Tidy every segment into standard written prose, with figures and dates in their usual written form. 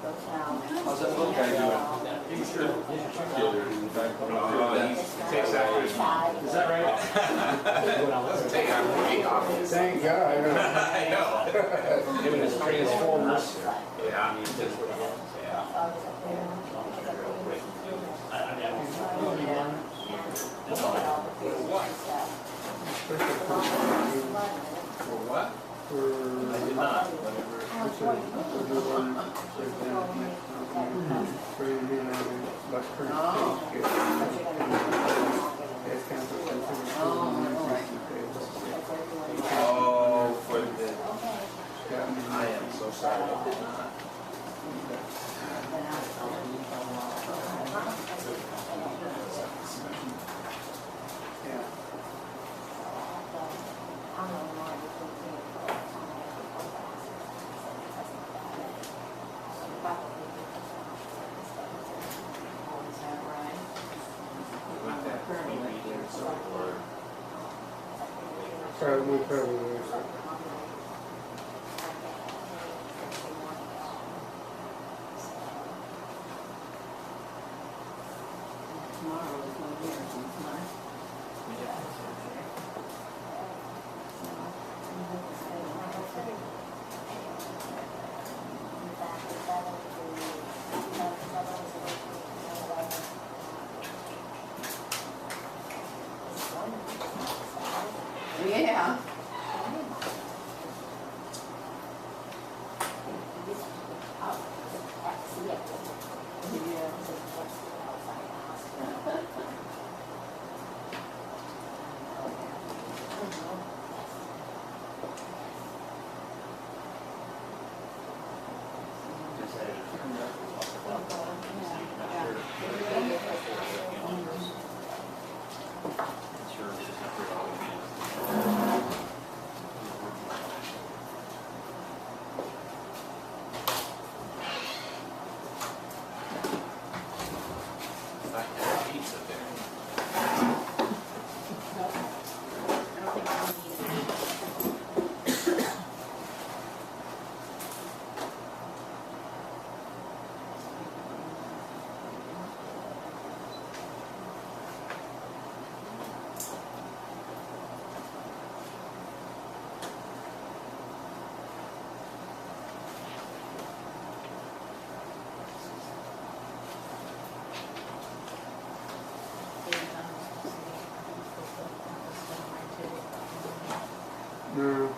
How's that little guy doing? He's good. He's a cheerleader. He takes after his mom. Is that right? Doesn't take after me, obviously. Thank God. I know. Him and his Transformers. Yeah. For what? I did not. Oh, for the... I am so sorry. I did not. Probably. Tomorrow is no year, tonight. Yeah. No.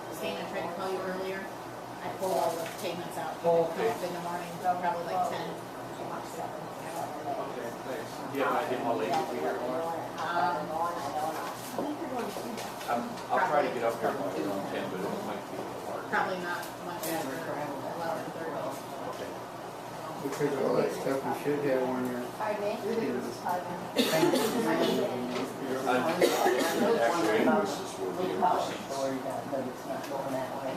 Christina tried to call you earlier. I pulled all the payments out. Okay. In the morning, probably like 10. Okay, thanks. Yeah, I did my lady be here. I'll try to get up here by around 10, but it might be a little hard. Probably not much after 11:30. Okay. Because of all that stuff you should have on your... Actually, invoices will be in receipts. But it's not going that way.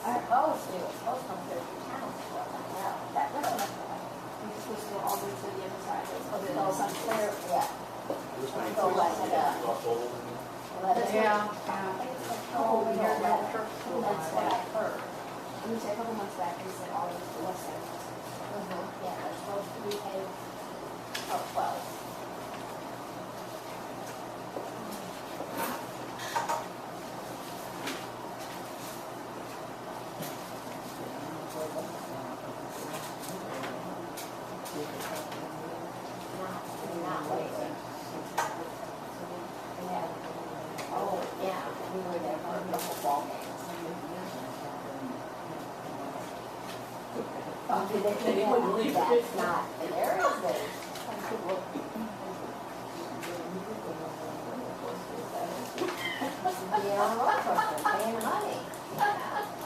Our post, it was supposed to come through the town, that was You're supposed to go all the way to the other side. supposed to go some clear, yeah. This one, So like, let it. Yeah. Oh, we heard that, that's what I heard. And you said a couple months back, they said all of the west side. Yeah, they're supposed to be paid, 12. Not waiting. football games. They wouldn't leave it. That's not, and there is this. Be on a roller coaster, paying money.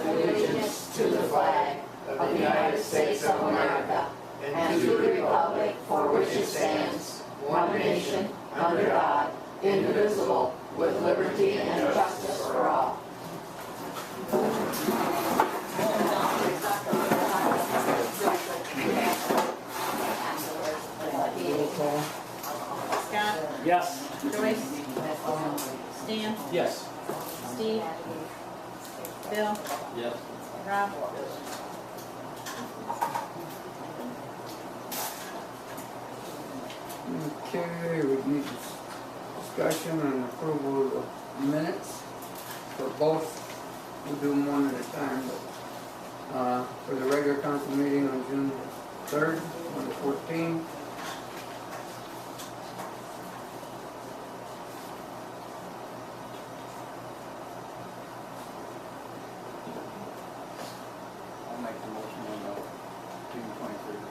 Allegiance to the flag of the United States of America and to the republic for which it stands, one nation, under God, indivisible, with liberty and justice for all. Scott, Yes. Joyce, Stan, Yes. Steve, Bill, Yes. Rob. Okay, we need discussion and approval of minutes for both. We'll do them one at a time, but, for the regular council meeting on June 3rd, 2014. I'll make the motion on June 23rd.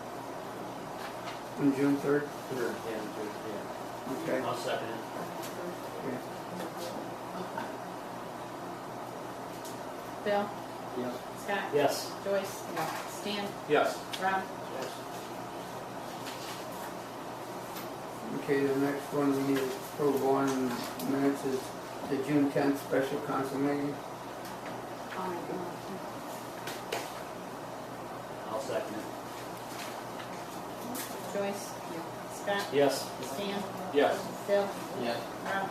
On June 3rd? Third, yeah. Okay. I'll second it. Okay. Bill, Yes. Scott, Yes. Joyce, Stan, Yes. Rob. Okay, the next one we need approval on minutes is the June 10th special council meeting. I'll make the motion. I'll second it. Joyce, Scott, Yes. Stan, Yes. Bill, Yes. Rob.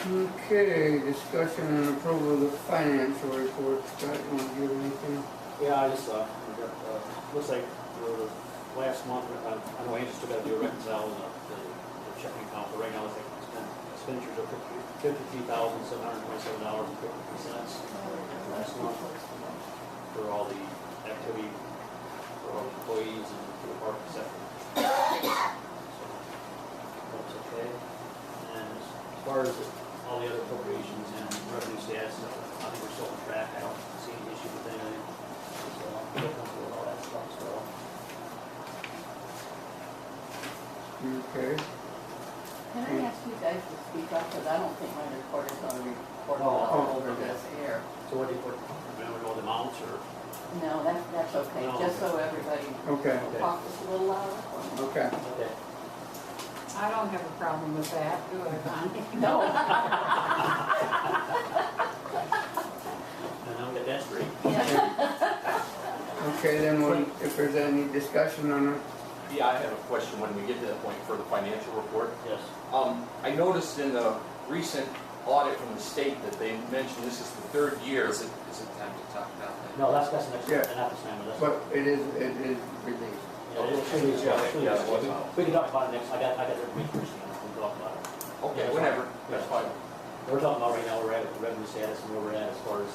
Okay, discussion and approval of the financial report. Scott, you want to give anything? Yeah, I just, we got, looks like for the last month, I know Angel's still got to do a reconcile in the checking account, but right now it's like expenditures of $53,727.53 last month for all the activity for our employees and for the park sector. So, that's okay. And as far as all the other appropriations and revenue status, I think we're still on track. I don't see any issue with anything. So I'm feel comfortable with all that stuff, so. Okay. Can I ask you guys to speak up, because I don't think my report is on the report Oh, over this air. So what do you put, remember all the amounts or? No, that's okay, No. just so everybody Okay, talks just a little louder for me. okay. Okay. I don't have a problem with that, do I, Bonnie? No. And I'll get that straight. Okay, then if there's any discussion on it, Yeah, I have a question when we get to that point for the financial report. Yes. I noticed in the recent audit from the state that they mentioned this is the third year. Is it time to talk about that? No, that's next, Yeah. not this time, but that's. but it is released. Yeah, it should be, Yeah, yeah, it was. we can talk about it next, I got the information, we can talk about it. Okay, whenever, that's fine. We're talking about right now, we're at the revenue status and where we're at as far as,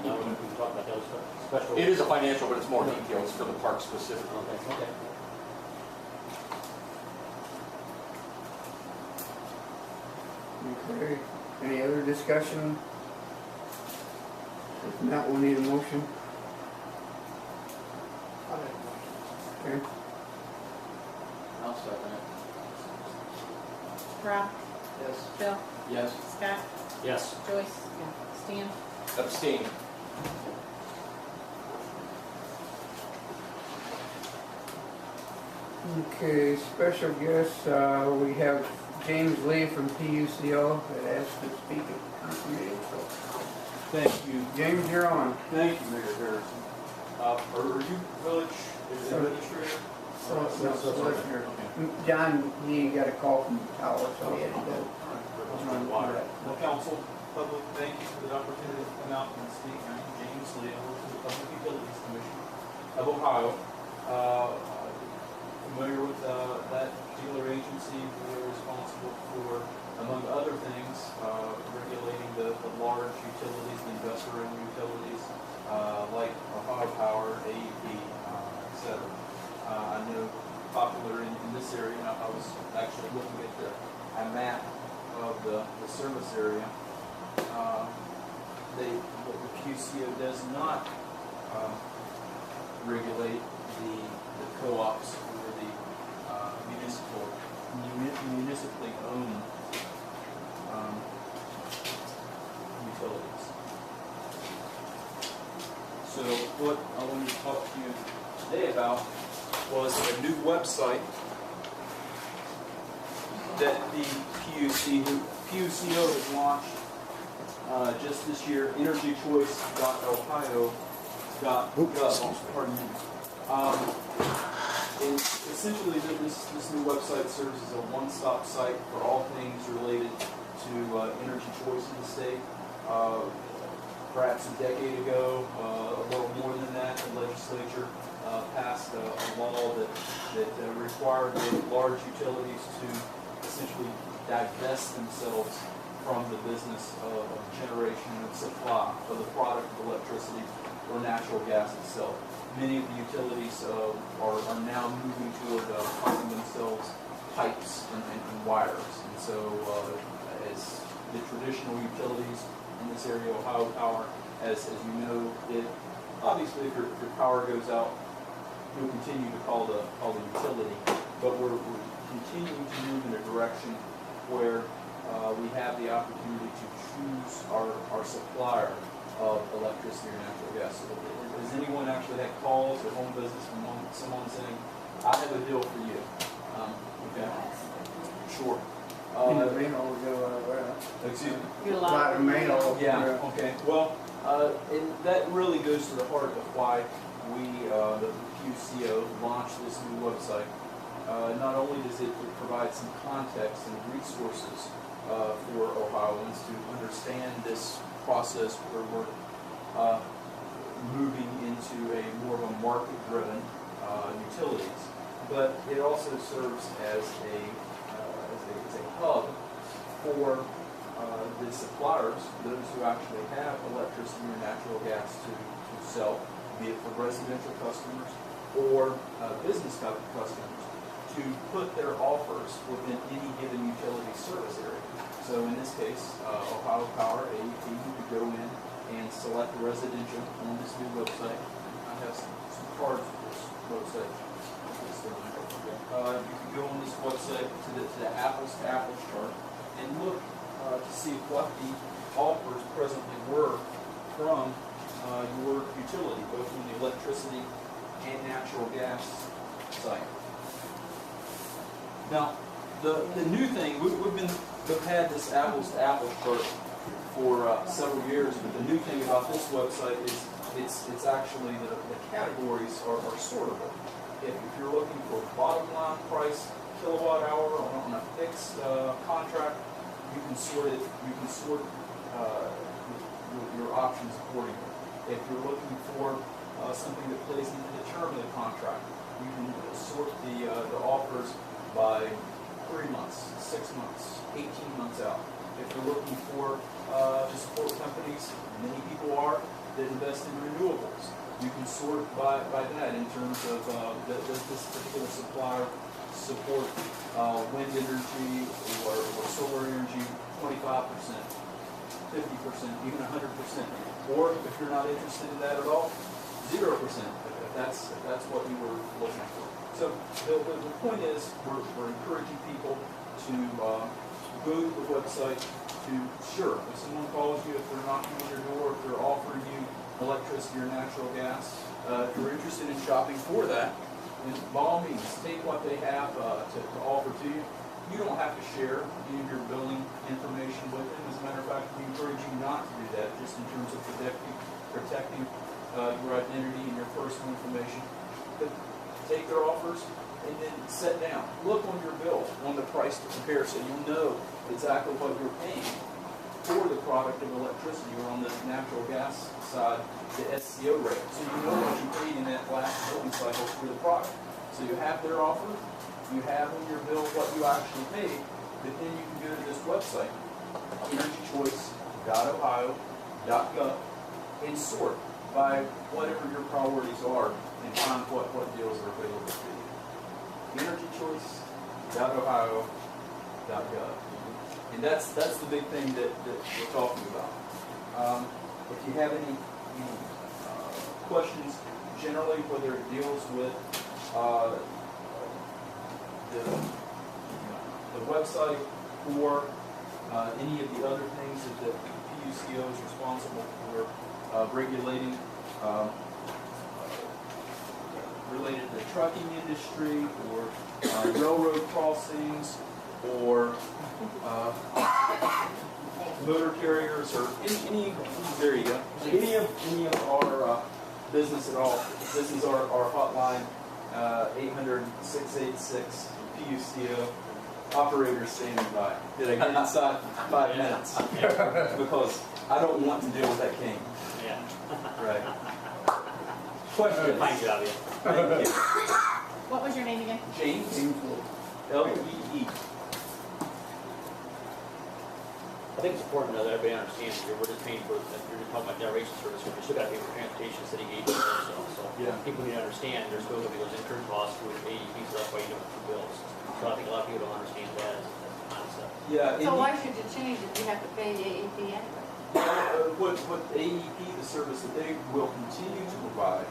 now we can talk about those special. It is a financial, but it's more details for the park specifically. Okay. Okay, any other discussion? If not, we'll need a motion. Okay, I'll second it. Rob, Yes. Bill, Yes. Scott, Yes. Joyce? Stan? Abstain. Okay, special guest, we have James Lee from PUCO that asked to speak at the council meeting, so Thank you. James, you're on. Thank you, Mayor Harrison. Are you village administrator? Solicitor. John, he got a call from the tower, so he had to go. Well, council, public, thank you for the opportunity to come out and speak. I'm James Lee, I work for the Public Utilities Commission of Ohio. Familiar with that particular agency. We are responsible for, among other things, regulating the large utilities, the investor-owned utilities, like Ohio Power, AEP, etc. I know popular in this area. I was actually looking at a map of the service area. The PUCO does not regulate the co-ops or the municipally owned utilities. So what I wanted to talk to you today about was a new website that the PUCO has launched just this year, energychoice.ohio.gov. Pardon me. And essentially, this new website serves as a one-stop site for all things related to energy choice in the state. Perhaps a decade ago, a little more than that, the legislature passed a law that required the large utilities to essentially divest themselves from the business of generation and supply of the product of electricity or natural gas itself. Many of the utilities are now moving toward finding themselves pipes and wires. And so as the traditional utilities in this area, Ohio Power, as you know, obviously if your power goes out, you'll continue to call the utility, but we're continuing to move in a direction where we have the opportunity to choose our supplier of electricity or natural gas. So has anyone actually had calls or home visits from someone saying, I have a deal for you? Okay, sure. Excuse me? You're allowed. Yeah, okay. Well, and that really goes to the heart of why we, the PUCO, launched this new website. Not only does it provide some context and resources for Ohioans to understand this process where we're moving into a more of a market-driven utilities, but it also serves as a hub for the suppliers, those who actually have electricity or natural gas to sell, be it for residential customers or business customers, to put their offers within any given utility service area. So in this case, Ohio Power, AEP, you could go in and select residential on this new website. I have some cards for this website. You can go on this website to the apples to apples chart and look to see what the offers presently were from your utility, both on the electricity and natural gas side. Now, the new thing, we've had this apples to apples chart for several years, but the new thing about this website is it's actually the categories are sortable. If you're looking for bottom line price kilowatt hour on a fixed contract, you can sort it. You can sort your options accordingly. If you're looking for something that plays into the term of the contract, you can sort the offers by 3 months, 6 months, 18 months out. If you're looking for to support companies, many people are, that invest in renewables, you can sort by that in terms of does this particular supplier support wind energy or solar energy 25%, 50%, even 100%. Or if you're not interested in that at all, 0%, if that's what you were looking for. So the point is we're encouraging people to go to the website to, sure, if someone calls you, if they're knocking on your door, if they're offering you electricity or natural gas, if you're interested in shopping for that, then by all means, take what they have to offer to you. You don't have to share any of your billing information with them. As a matter of fact, we encourage you not to do that, just in terms of protecting your identity and your personal information. But take their offers and then sit down. Look on your bill on the price to compare, so you'll know exactly what you're paying for the product of electricity, or on the natural gas side, the SCO rate. So you know what you paid in that last billing cycle for the product. So you have their offer, you have on your bill what you actually paid, but then you can go to this website, energychoice.ohio.gov, and sort by whatever your priorities are and find what deals are available to you. energychoice.ohio.gov. And that's the big thing that we're talking about. If you have any questions, generally, whether it deals with the website or any of the other things that the PUCO is responsible for regulating, related to the trucking industry, or railroad crossings, or motor carriers, or any there you go. Any of our business at all. This is our hotline, 800-686 PUCO. Operator standing by. Did I get inside 5 minutes? Because I don't want to deal with that king. Yeah. Right. Questions? Fine job, yeah. Thank you. What was your name again? James, L-E-E. I think it's important though that everybody understands that we're just paying for, if you're talking about generation service, we're still got to pay for transportation, city gauge, and stuff. So Yeah. people need to understand there's still going to be those incurred costs with AEP, so that's why you don't have bills. So I think a lot of people don't understand that as a concept. Yeah. So why should you change if you have to pay AEP anyway? What AEP, the service that they will continue to provide,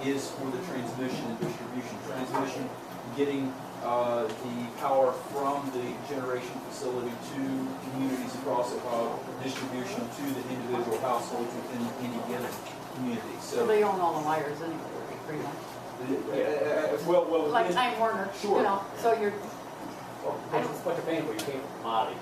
is for the transmission and distribution. Transmission, getting the power from the generation facility to communities across Ohio, distribution to the individual households within any given community. So they own all the wires anyway, pretty much. Well, Like again, Time Warner, Sure. you know, so you're, What you're paying for, you're paying for commodity.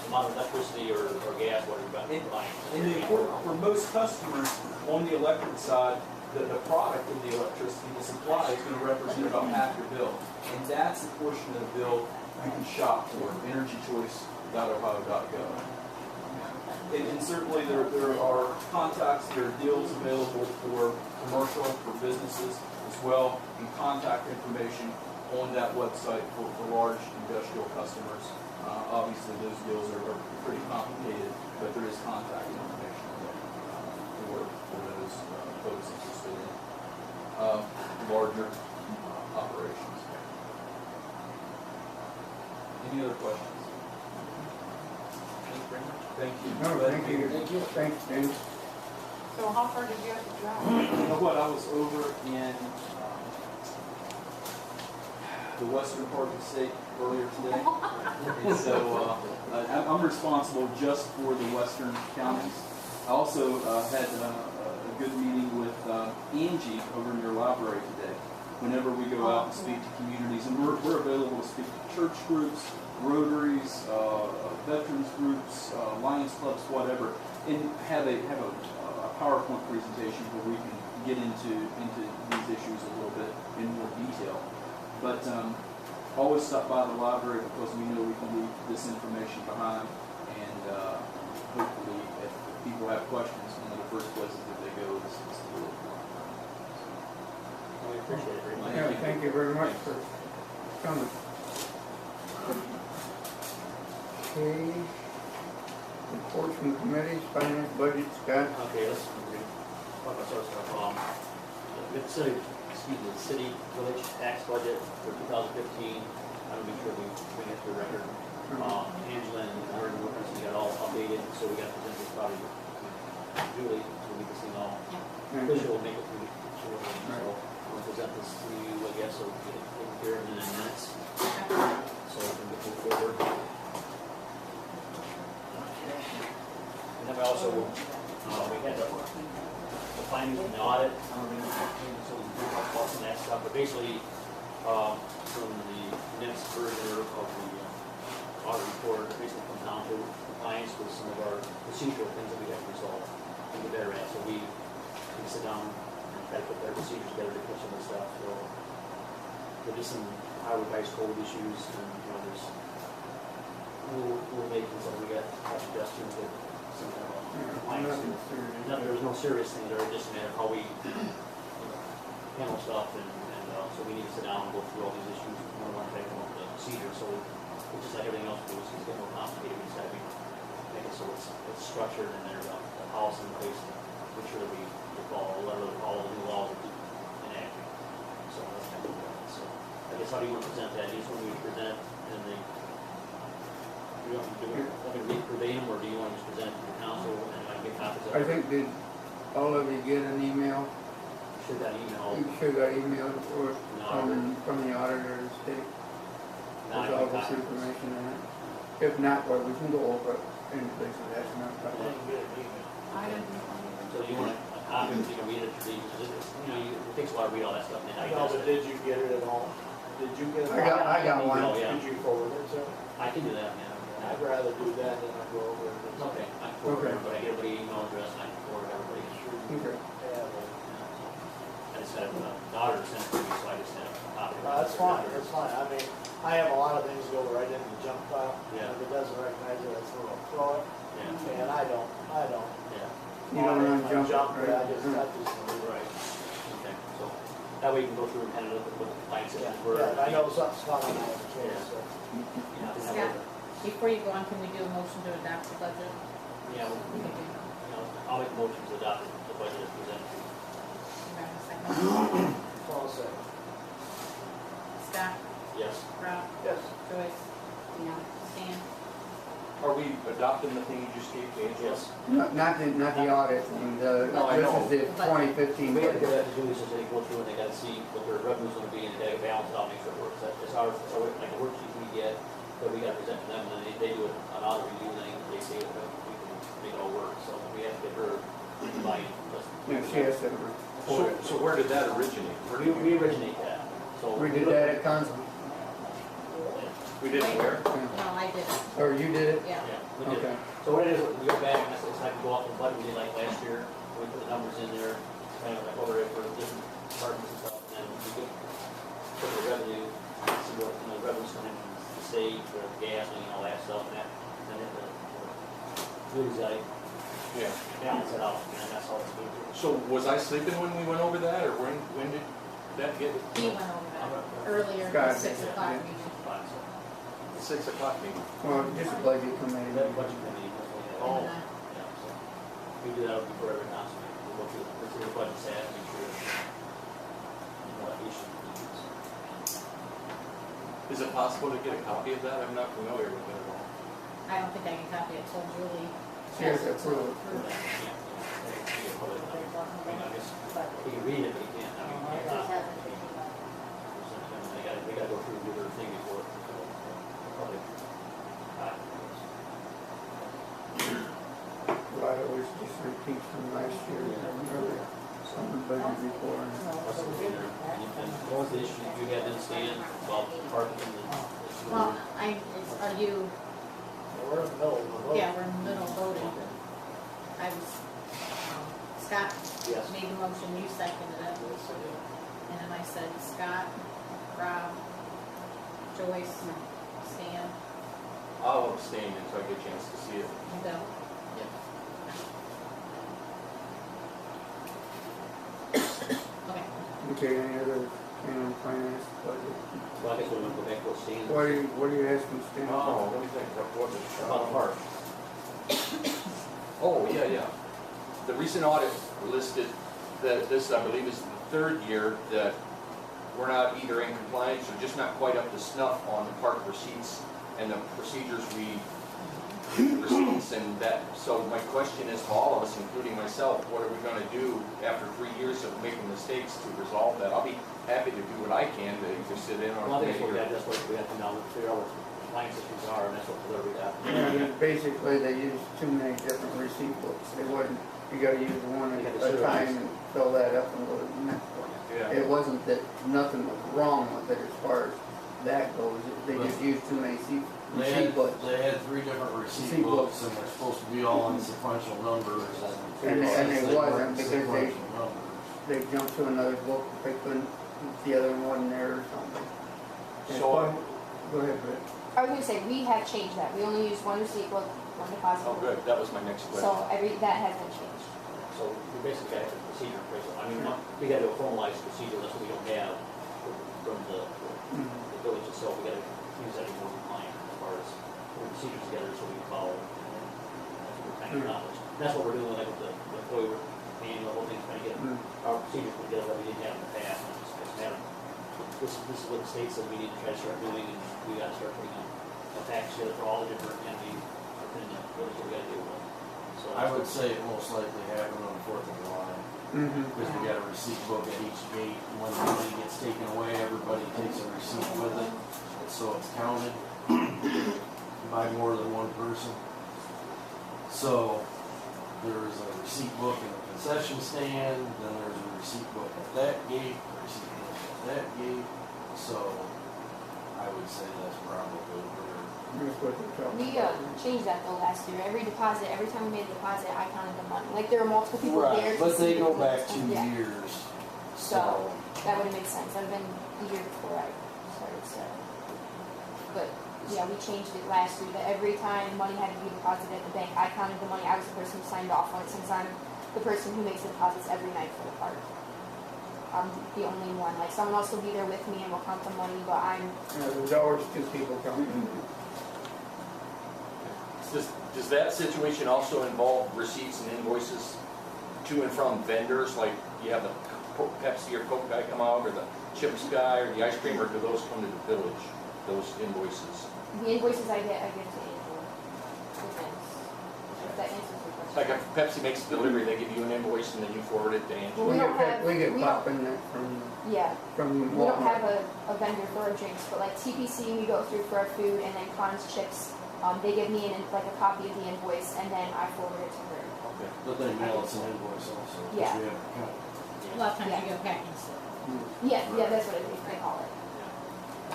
Commodity electricity or gas, whatever you're buying. and the important for most customers on the electric side, the product of the electricity, the supply, is going to represent about half your bill. And that's the portion of the bill you can shop for, energychoice.ohio.gov. And certainly there are contacts, there are deals available for commercial, for businesses as well, and contact information on that website for large industrial customers. Obviously those deals are pretty complicated, but there is contact information for those folks interested in larger operations. Any other questions? Thank you. No, thank you. Thanks, James. so how far did you have to drive? You know what? I was over in the western part of the state earlier today, and so I'm responsible just for the western counties. I also had a good meeting with Angie over in your library today. Whenever we go out and speak to communities, and we're available to speak to church groups, Rotaries, veterans groups, Lions clubs, whatever, and have a PowerPoint presentation where we can get into these issues a little bit in more detail. But always stop by the library, because we know we can leave this information behind, and hopefully if people have questions, one of the first places that they go is to the library. We appreciate it very much. Yeah, thank you very much for coming. Okay. Reports from committees, finance, budget, Scott. Okay, let's talk about some stuff. The city village tax budget for 2015. I want to make sure we bring it to the record. Angela and her workers, we got all updated, so we got to present this probably Julie, so we can see all. Official will make it through. So we'll present this to you, I guess, so we get it taken care of in minutes. So we can move forward. then we also, we had the findings from the audit, so we can talk about some of that stuff, but basically, from the next version of the audit report, it basically comes down to compliance with some of our procedural things that we have to resolve and get better at. So we sit down and try to put better procedures together to catch some of the stuff. So there'll be some highway vice code issues, and there's we'll make some. We got suggestions that some kind of compliance. There's no serious things. They're just a matter of how we handle stuff, and so we need to sit down and go through all these issues. We want to come up with a procedure. So it's just like everything else we do. It's getting more complicated. We just got to make it so it's structured, and there's a policy in place to make sure that we follow all the new laws in act. So that's kind of important. So I guess how do you want to present that? Each one we present, and do you want me to read verbatim, or do you want to just present it to the council and I get copies of it? I think, did all of you get an email? Should that email? You sure got emailed or from the auditor of the state? With all this information in it? If not, well, we can go over it in place of that. I didn't. So you want a copy, you can read it, it takes a while to read all that stuff. And then No, but did you get it at all? Did you get it? I got one. Oh, yeah. Did you forward it, sir? I can do that, yeah. I'd rather do that than I go over it. It's okay, I can forward everybody, I get everybody email address, and I can forward everybody. Okay. I just had the auditor sent it to me, so I just had a copy. That's fine, that's fine. I mean, I have a lot of things go right into the junk file. Yeah. If it doesn't recognize it, it's a little throw it. Yeah, And I don't. yeah, You don't run junk, but I right? just leave it. right. Okay, so that way you can go through and kind of look at what the compliance is. Yeah, I know something's coming out of the case, so. Scott, before you go on, can we do a motion to adopt the budget? Yeah, We can do. I'll make a motion to adopt the budget as presented. You have a second? All set. Scott, Yes. Rob, Yes. Joyce, Stan. Are we adopting the thing you just gave to Angela? Yes. Not the audit, and No, I know. this is the 2015 We have to budget. get that to Julie, so they go through and they gotta see what their revenue's gonna be and they gotta balance it out, make sure it works. That's like a worksheet we get, that we gotta present to them, and then they do an audit review, and then they say, we can make it all work. So we have to get her buy-in. Yeah, she has to report it. So where did that originate? We originate that, so. We did that at council, We did where? No, I didn't. or you did it? Yeah. Yeah, we did. Okay. So what it is, we go back, and it's like we go off the budget we did like last year, we put the numbers in there, kind of like over it for different departments and stuff, and then we get, put the revenue, see what, the revenue's coming from the state, for gas, and all that stuff, and then it, lose like, Yeah. balance it out, and that's how it's going to. So was I sleeping when we went over that, or when did that get? He went over that earlier, Scott at 6 did, o'clock yeah. meeting. 6 o'clock meeting. Well, just a budget committee. That budget committee, that's what we had. Oh. Yeah, so we do that before every council meeting, we'll go through the budget stat, make sure what issue we use. Is it possible to get a copy of that? I'm not familiar with it at all. I don't think I can copy it till Julie. She has to approve it. Approve it. He can read it, but he can't, I mean, he can't. They gotta go through the other thing before. Probably. A lot of it was just repeats from last year, or some of the budget before. And what was the issue that you had in Stan about parking and the? Well, are you, We're in the middle of the vote. yeah, we're in the middle of voting. I was, Scott Yes. made the motion, you seconded it. And then I said Scott, Rob, Joyce, Stan, I'll abstain until I get a chance to see it. and Bill. Okay. Okay, any other, finance budget? Well, I guess we're gonna go back to Stan. What are you asking Stan? Oh, let me think, what was it? About the park. Oh, yeah. The recent audit listed that this, I believe, is the third year that we're not either in compliance or just not quite up to snuff on the park receipts and the procedures receipts and that. So my question is to all of us, including myself, what are we gonna do after 3 years of making mistakes to resolve that? I'll be happy to do what I can to either sit in Well, on I think committee that's what or. we have to now figure out compliance issues are, and that's what delivery happened. And basically, they used too many different receipt books. They wouldn't, you gotta use one You at gotta a time serialize. and fill that up and go to the next one. Yeah. It wasn't that nothing was wrong with it as far as that goes. They just used too many receipt books. They had 3 different receipt Receipt books and they're supposed to be all in sequential numbers And they wasn't weren't because they- sequential numbers. They jumped to another book, they couldn't, the other one wasn't there or something. And So, go ahead, Britt. I was gonna say, we have changed that. We only use one receipt book, one deposit. oh, good, that was my next question. So that has been changed. So we basically got a procedure in place. I mean, we gotta do a formalized procedure, that's what we don't have from the village itself. We gotta use that more compliant as far as putting procedures together so we can follow. That's what we're kind of accomplished. That's what we're doing, like with the employee manual, the whole thing's trying to get our procedures put together that we didn't have in the past. And it's just matter. This is what the state said we need to try to start doing, and we gotta start putting a package together for all the different entities within the village that we gotta deal with. So I would say it most likely happened on the 4th of July. Because we got a receipt book at each gate. When the money gets taken away, everybody takes a receipt with it. And so it's counted by more than one person. So there's a receipt book in the concession stand, then there's a receipt book at that gate, a receipt book at that gate. So I would say that's probably where Here's what they're talking We about. changed that though last year. Every deposit, every time we made a deposit, I counted the money. Like there were multiple people there. Right, to but see they the go back difference. 2 Yeah. years. So that would have made sense. That would have been the year before I started. So, but yeah, we changed it last year. That every time money had to be deposited at the bank, I counted the money. I was the person who signed off on it since I'm the person who makes the deposits every night for the park. I'm the only one. Like someone else will be there with me and will count the money, but I'm. There's always 2 people coming. Does that situation also involve receipts and invoices to and from vendors, like you have the Pepsi or Coke guy come out, or the chips guy, or the ice cream, or do those come to the village, those invoices? The invoices I get to Angela. Depends. If that answers your question. Like if Pepsi makes a delivery, they give you an invoice and then you forward it to Angela? We don't have- We get we don't- popping that from Yeah. Walmart. We don't have a vendor for our drinks, but like TPC, we go through for our food, and then Conn's Chips, they give me like a copy of the invoice, and then I forward it to her. Okay. But they mail us an invoice also. 'Cause Yeah. we have an account. A lot of times you get a packing slip. Yeah, that's what they call it.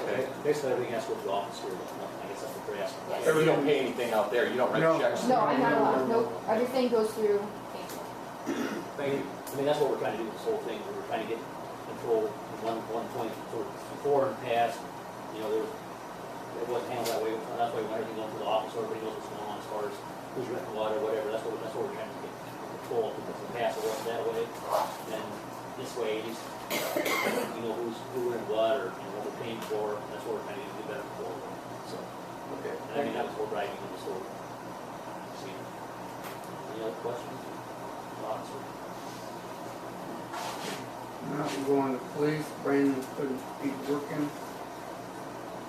Okay. Basically, everything has to go to the office here, but I guess that's what they're asking. Yes. So you don't pay anything out there, you don't No. write checks? No, I'm not allowed. Nope. Everything goes through Angela. Thank you. I mean, that's what we're trying to do with this whole thing. We're trying to get control at one point. So before and past, you know, it wasn't handled that way. That's why we want everything going to the office, so everybody knows what's going on as far as who's renting water, whatever. That's what we're trying to get control, because in the past it wasn't that way. And this way, at least, you know who and what, or you know, what we're paying for. That's what we're trying to do better control. So, Okay. and I mean, that was whole driving in this whole scene. Any other questions? Thoughts? Now we go on to police. Brandon couldn't be working.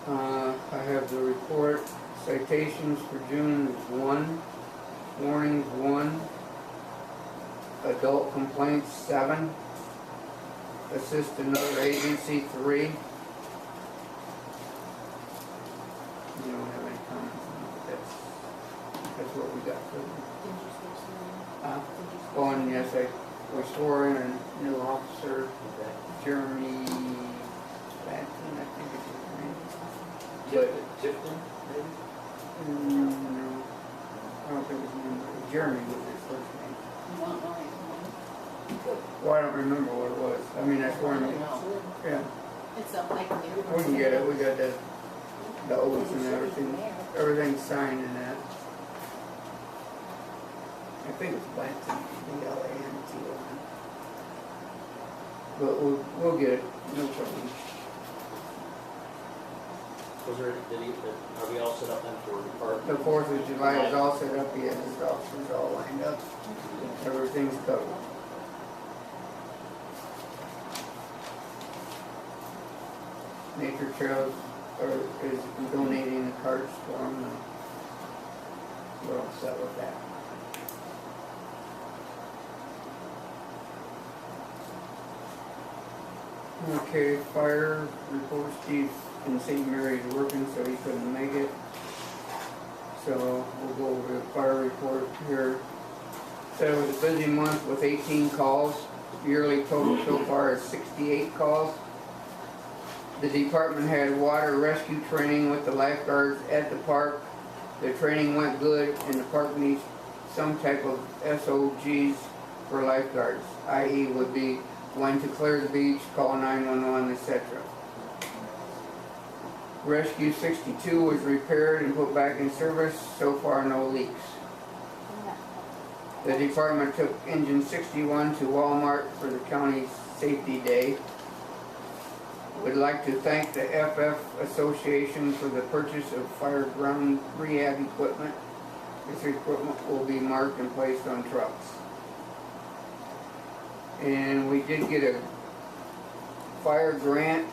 I have the report. Citations for June is 1. Warnings 1. Adult complaints 7. Assist another agency 3. You don't have any comments on it. That's what we got for them. Did you switch the? Uh, Did you switch Oh, and the- yes, we swore in a new officer, Jeremy Batson, I think is his name. But, Tifton, maybe? no, I don't think his name, Jeremy was his first name. You want mine? Well, I don't remember what it was. I mean, I swore in, yeah, It's a like. we can get it, we got the oaths and everything, everything's signed in that. I think it's Batson, B-L-A-N-T-O-N. But we'll get it, no problem. Was there, are we all set up then for department? The 4th of July is all set up, he has his officers all lined up, everything's covered. Nature Trails is donating the carts for them, and we're all set with that. Okay, fire report, Steve in St. Mary's working, so he couldn't make it. So we'll go over the fire report here. Said it was a busy month with 18 calls. Yearly total so far is 68 calls. The department had water rescue training with the lifeguards at the park. The training went good and the park needs some type of SOGs for lifeguards, i.e. would be when to clear the beach, call 911, etc. Rescue 62 was repaired and put back in service. So far, no leaks. The department took engine 61 to Walmart for the county's safety day. Would like to thank the FF Association for the purchase of fire ground rehab equipment. This equipment will be marked and placed on trucks. And we did get a fire grant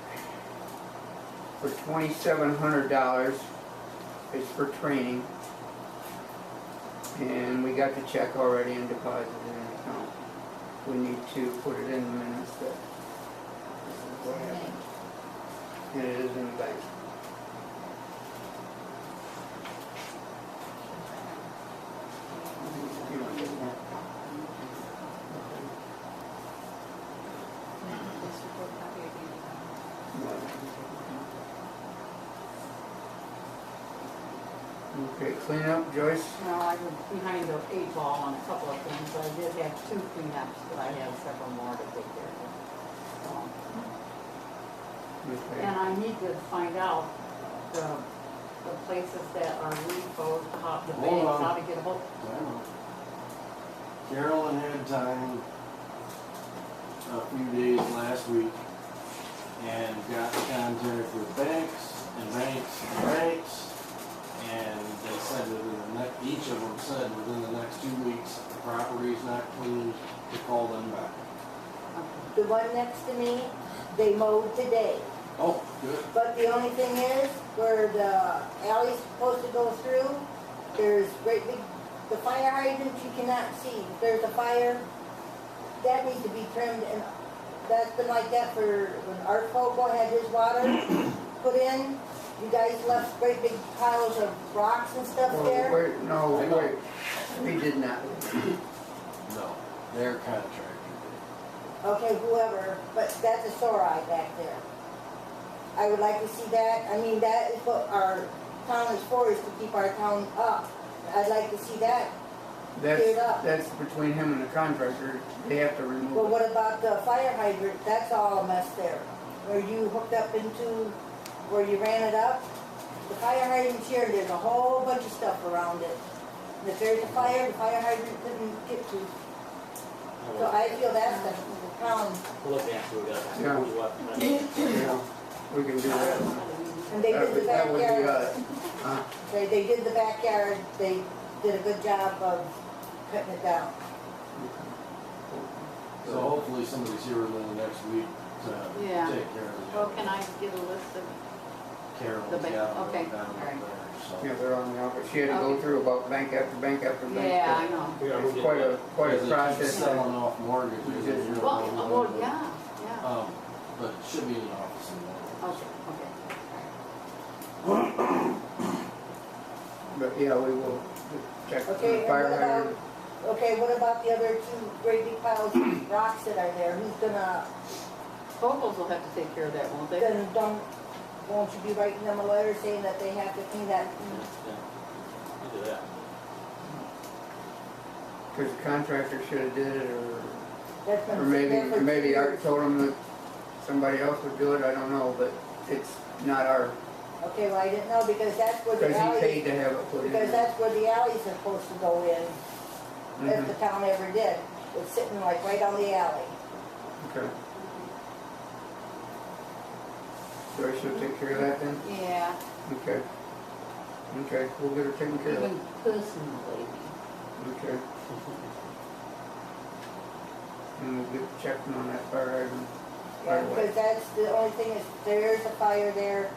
for $2,700. It's for training. And we got the check already and deposited in an account. We need to put it in the minutes that this is what happened. And it is in the bank. You want this one? This report copy again. Okay, clean up, Joyce. No, I was behind the 8 ball on a couple of things. I did have 2 cleanups, but I have several more to take care of. So, Okay. and I need to find out the places that are repoed, how the Hold banks, on. how to get a hold. I know. Carolyn had time a few days last week and got in contact with banks and banks and banks. And they said each of them said within the next 2 weeks, the property's not clean, to call them back. The one next to me, they mowed today. Oh, good. But the only thing is, where the alley's supposed to go through, there's great big, the fire hydrants you cannot see. If there's a fire, that needs to be trimmed, and that's been like that for when Art Fogle had his water put in. You guys left great big piles of rocks and stuff there. Wait, no, wait. We did not. No, their contractor Okay, whoever, but that's a sore eye back there. I would like to see that. I mean, that is what our town is for, is to keep our town up. I'd like to see that cleared up. That's between him and the contractor. They have to remove Well, it. what about the fire hydrant? That's all a mess there. Where you hooked up into, where you ran it up. The fire hydrant's here, there's a whole bunch of stuff around it. And if there's a fire, the fire hydrant couldn't get to. So I feel that's the town. We'll look into it, Yeah. who's what. Yeah, we can do that. And they did the That would be, backyard. huh? They did the backyard, they did a good job of cutting it down. So hopefully somebody's here within the next week to Yeah. take care of it. Well, can I get a list of, Carolyn's the bank- got them okay, down all right. there, so. Yeah, they're on the office. She had to go Okay. through about bank after bank after bank. yeah, I know. It's quite a Because they keep process. selling off mortgages. and you don't Well, know who well, owns it. yeah. But it should be in the office in the morning. Okay. But yeah, we will check Okay, the and fire what hydrant. about, okay, what about the other 2 great big piles of rocks that are there? Who's gonna, Vocals will have to take care of that, won't they? then won't you be writing them a letter saying that they have to clean that? Yeah. Do that. Because the contractor should have did it, That's been or sitting there for maybe 2 Art years. told him that somebody else would do it, I don't know, but it's not our, Okay, well, I didn't know, because that's where the because he paid alley, to have it put in. because that's where the alleys are supposed to go in, if Mhm. the town ever did. It's sitting like right on the alley. Okay. So I should take care of that then? Yeah, Okay. Okay, we'll get her taken care of. even personally. Okay. And we'll get checking on that fire hydrant. Yeah, right away. because that's the only thing is, there's a fire there.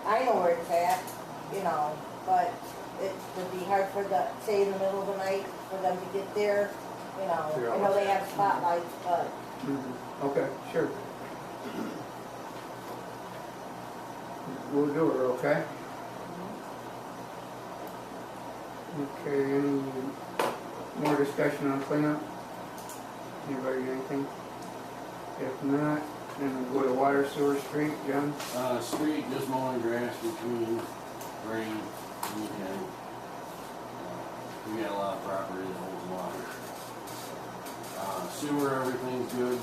I know where it's at, you know, but it would be hard for the, say in the middle of the night, for them to get there, you know. I know they have spotlights, but Mhm. Okay, sure. we'll do it, okay? Okay, any more discussion on cleanup? Anybody got anything? If not, then we'll go to water, sewer, street, John? Street, just mowing grass between rain and weekend. We got a lot of property that holds water. Sewer, everything's good.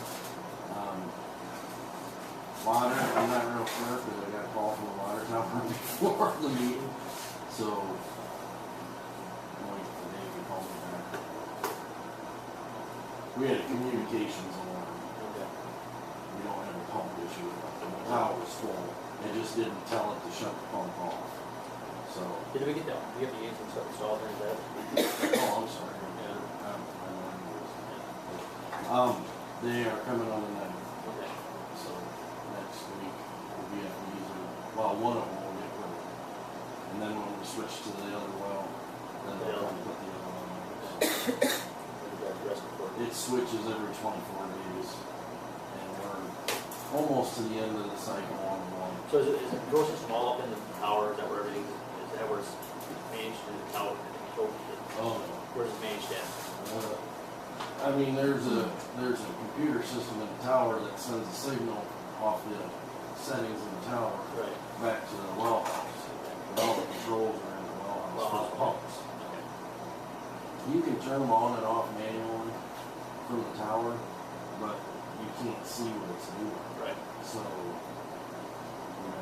Water, I'm not real sure because I got a call from the water tower before the meeting, so I'm waiting for Dave to call me back. We had a communications alarm. We don't have a pump issue. The tower's full. It just didn't tell it to shut the pump off. So. Did we get that? Do you have the answer stuff installed or is that? Oh, I'm sorry. They are coming on the 9th. Okay. So next week we'll be at the user. Well, one of them will get rid of it. And then when we switch to the other well, then they'll come put the other one in. It switches every 24 days. And we're almost to the end of the cycle on the one. So is it door system all up in the tower? Is that where everything is that where it's managed in the tower? Oh, Where's it managed at? I mean, there's a computer system in the tower that sends a signal off the settings in the tower Right. back to the well house. And all the controls are in the well house for the pumps. You can turn them on and off manually from the tower, but you can't see what it's doing. Right. So, you know,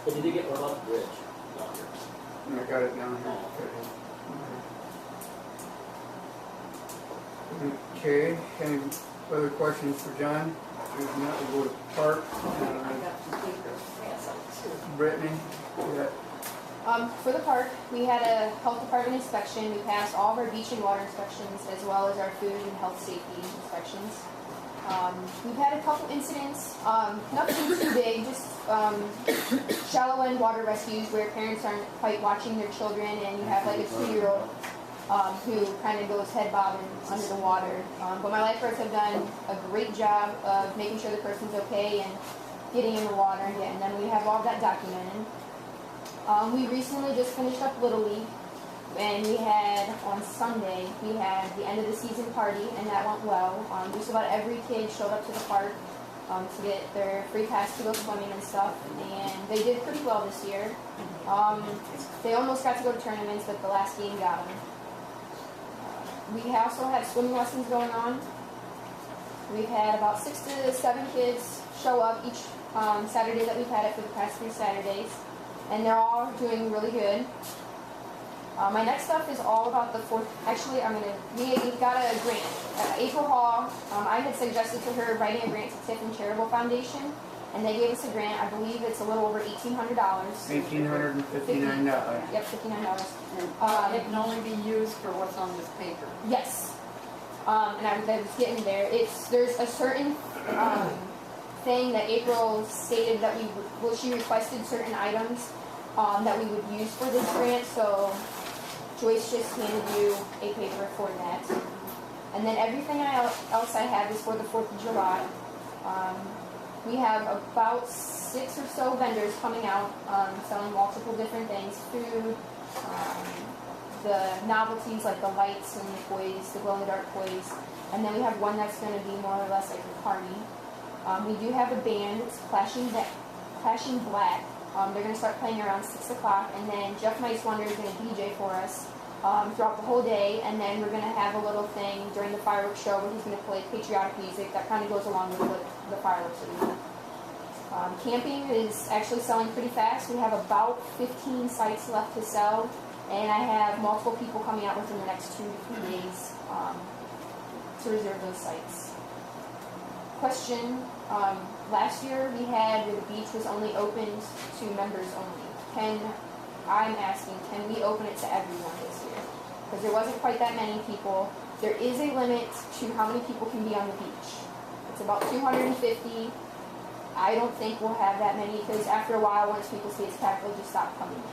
But did they get what about the bridge down here? I got it down here. Okay, any further questions for John? If not, we'll go to Park. I got some papers, Brittany, you got For the park, we had a health department inspection. We passed all of our beach and water inspections as well as our food and health safety inspections. We've had a couple incidents, nothing too big, just shallow end water rescues where parents aren't quite watching their children and you have like a 2-year-old who kind of goes head bobbing under the water. But my lifeguards have done a great job of making sure the person's okay and getting in the water and getting them. We have all that documented. We recently just finished up Little League. And we had, on Sunday, we had the end of the season party, and that went well. Just about every kid showed up to the park to get their free pass to go swimming and stuff, and they did pretty well this year. They almost got to go to tournaments, but the last game got them. We also had swimming lessons going on. We've had about 6 to 7 kids show up each Saturday that we've had it for the past 3 Saturdays, and they're all doing really good. My next stuff is all about the 4th. Actually, we got a grant. April Hall, I had suggested to her writing a grant to Tiffin Charitable Foundation, and they gave us a grant. I believe it's a little over $1,800. $1,859. Yep, $59. And it can only be used for what's on this paper. Yes. And I was getting there. There's a certain thing that April stated that she requested certain items that we would use for this grant, so Joyce just handed you a paper for that. And then everything else I have is for the 4th of July. We have about 6 or so vendors coming out selling multiple different things, food, the novelties like the lights and the toys, the glow-in-the-dark toys. And then we have one that's going to be more or less like a party. We do have a band, it's Clashing Black. They're going to start playing around 6 o'clock, and then Jeff Mice Wonder is going to DJ for us throughout the whole day, and then we're going to have a little thing during the fireworks show where he's going to play patriotic music that kind of goes along with the fireworks that we do. Camping is actually selling pretty fast. We have about 15 sites left to sell, and I have multiple people coming out within the next 2 to 3 days to reserve those sites. Question. Last year we had where the beach was only opened to members only. I'm asking, can we open it to everyone this year? Because there wasn't quite that many people. There is a limit to how many people can be on the beach. It's about 250. I don't think we'll have that many because after a while, once people see it's packed, they'll just stop coming in.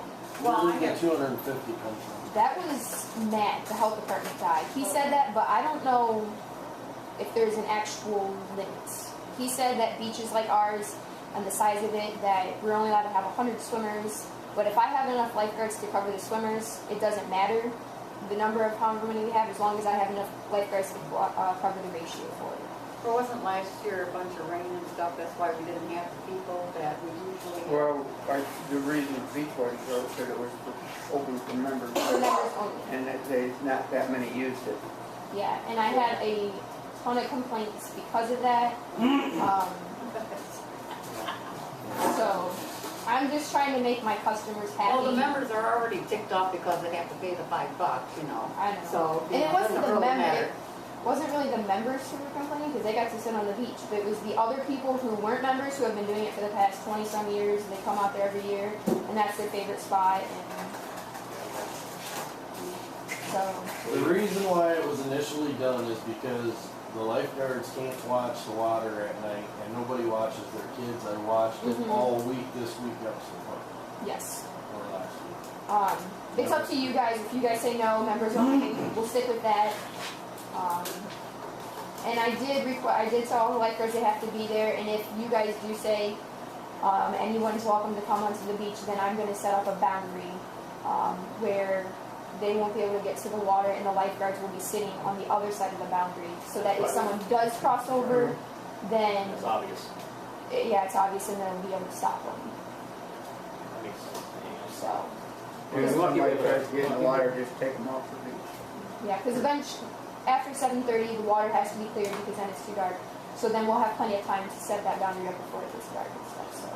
Well, I get 250 comes from. That was Matt, the health department guy. He said that, but I don't know. if there's an actual limit. He said that beaches like ours and the size of it, that we're only allowed to have 100 swimmers, but if I have enough lifeguards to cover the swimmers, it doesn't matter the number of however many we have, as long as I have enough lifeguards to cover the ratio for it. Well, wasn't last year a bunch of rain and stuff, that's why we didn't have the people that we usually have? Well, the reason Beachwater Road said it was open for members. For members only. And that not that many used it. Yeah, and I had a ton of complaints because of that. So I'm just trying to make my customers happy. Well, the members are already ticked off because they have to pay the $5, you know. I know. So, And it wasn't doesn't the really members. matter. It wasn't really the members who were complaining because they got to sit on the beach, but it was the other people who weren't members who have been doing it for the past 20-some years. And they come out there every year, and that's their favorite spot. And so The reason why it was initially done is because the lifeguards can't watch the water at night, and nobody watches their kids. I watched it all week this week up to the park, yes. or last week. It's up to you guys. If you guys say no, members only, we'll stick with that. And I did tell all the lifeguards they have to be there, and if you guys do say anyone's welcome to come onto the beach, then I'm going to set up a boundary where they won't be able to get to the water, and the lifeguards will be sitting on the other side of the boundary, so that if someone does cross over, then It's obvious. yeah, it's obvious, and they'll be able to stop them. That makes sense. So And if somebody tries to get in the water, just take them off the beach. yeah, because eventually after 7:30, the water has to be cleared because then it's too dark. So then we'll have plenty of time to set that boundary up before it gets dark and stuff. So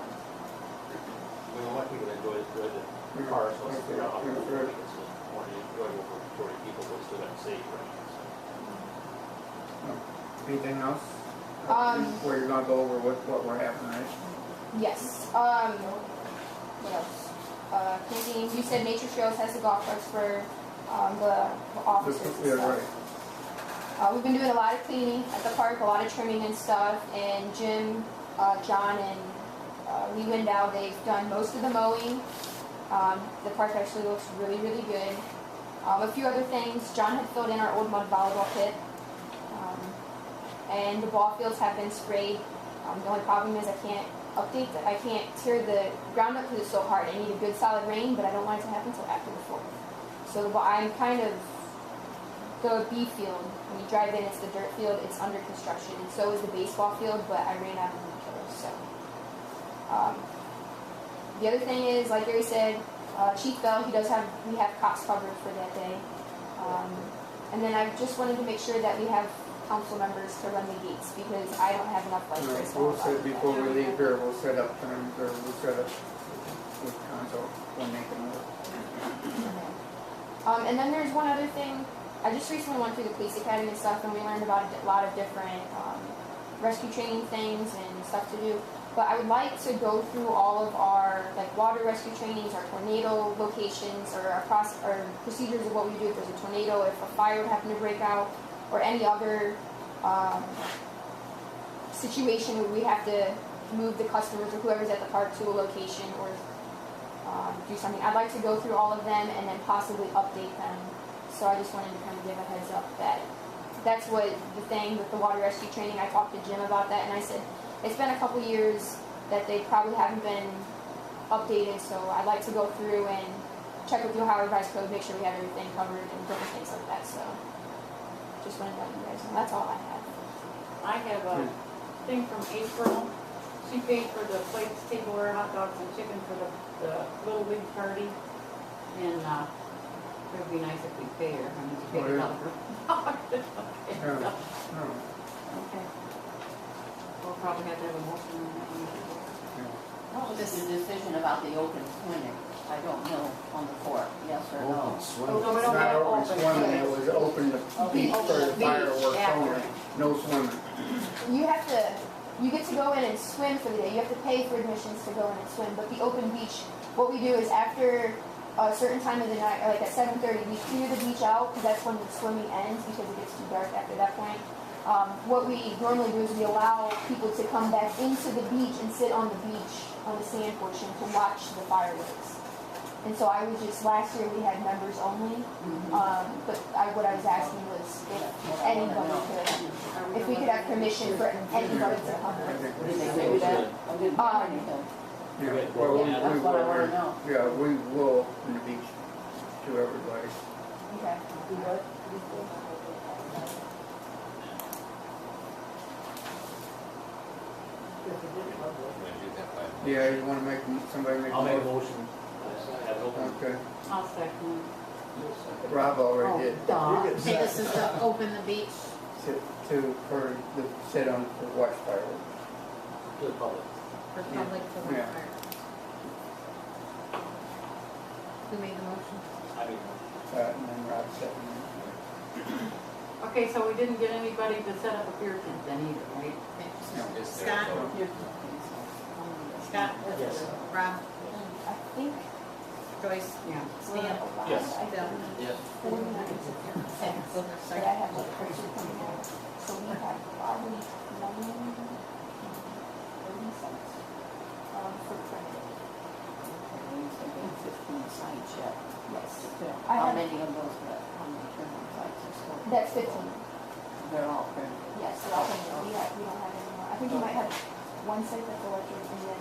We don't want people to enjoy the car, so let's figure out how to make it so it's more enjoyable for 40 people, but still got to save, right? Anything else? Where you're gonna go over what we're having, right? yes. What else? Camping. You said Nature Trails has the golf carts for the officers and Yeah, stuff. right. We've been doing a lot of cleaning at the park, a lot of trimming and stuff, and Jim, John, and Lee Window, they've done most of the mowing. The park actually looks really, really good. A few other things, John had filled in our old mud volleyball pit, and the ball fields have been sprayed. The only problem is I can't tear the ground up because it's so hard. I need a good solid rain, but I don't want it to happen until after the 4th. So I'm kind of, the B field, when you drive in, it's the dirt field, it's under construction, and so is the baseball field, but I ran out of weed killers, so. The other thing is, like Gary said, Chief Bell, we have cops covered for that day. And then I just wanted to make sure that we have council members to run the gates, because I don't have enough lifeguards. We'll set, before we leave here, we'll set up terms, or we'll set up with council when they can work. And then there's one other thing. I just recently went through the police academy and stuff, and we learned about a lot of different rescue training things and stuff to do. But I would like to go through all of our water rescue trainings, our tornado locations, or our procedures of what we do if there's a tornado, if a fire would happen to break out, or any other situation where we have to move the customers or whoever's at the park to a location or do something. I'd like to go through all of them and then possibly update them. So I just wanted to kind of give a heads up that that's what the thing with the water rescue training. I talked to Jim about that, and I said it's been a couple years that they probably haven't been updated, so I'd like to go through and check with the Ohio Revised Code, make sure we have everything covered and different things like that. So just wanted to let you guys know. That's all I have. I have a thing from April. She paid for the plates, tableware, hot dogs, and chicken for the Little League party. And it would be nice if we pay her. I mean, to get it out of her pocket. No. Okay. We'll probably have to have a motion on that one. What was the decision about the open swimming? I don't know on the 4th, yes or no? Open swim. No, we It's don't not have open open. swimming, it was open the beach for the fireworks only, no swimming. You get to go in and swim for the day. You have to pay for admissions to go in and swim. But the open beach, what we do is after a certain time of the night, like at 7:30, we clear the beach out because that's when the swimming ends because it gets too dark after that point. What we normally do is we allow people to come back into the beach and sit on the beach on the sand portion to watch the fireworks. And so I was just, last year we had members only, but what I was asking was if anybody could, if we could have permission for anybody to come. Did they do that? I didn't hear anything. Yeah, well, That's what I wanna know. yeah, we will open the beach to everybody. Okay. Yeah, you wanna make, somebody make a I'll make a motion? motion. Have it open. Okay, I'll second. Rob already did. Okay, this is to open the beach. For the, sit on, for watch fire. To the public. For public to watch Yeah. fire. Who made the motion? I mean, And then Rob seconded. Okay, so we didn't get anybody to set up a beer tent then either, right? Okay. No. Scott? Scott? Yes. Rob? I think Joyce? Yeah. Stan? Yes. I Bill? Yes. Okay, so But sorry. I have like a picture coming out. So we have probably 30 cents for credit. Fifteen sites yet. Yes. I How have, many of those, how many printed sites are still? that's 15. They're all printed. Yes, so I'll think we don't have any more. I think you might have one site that's electric and then,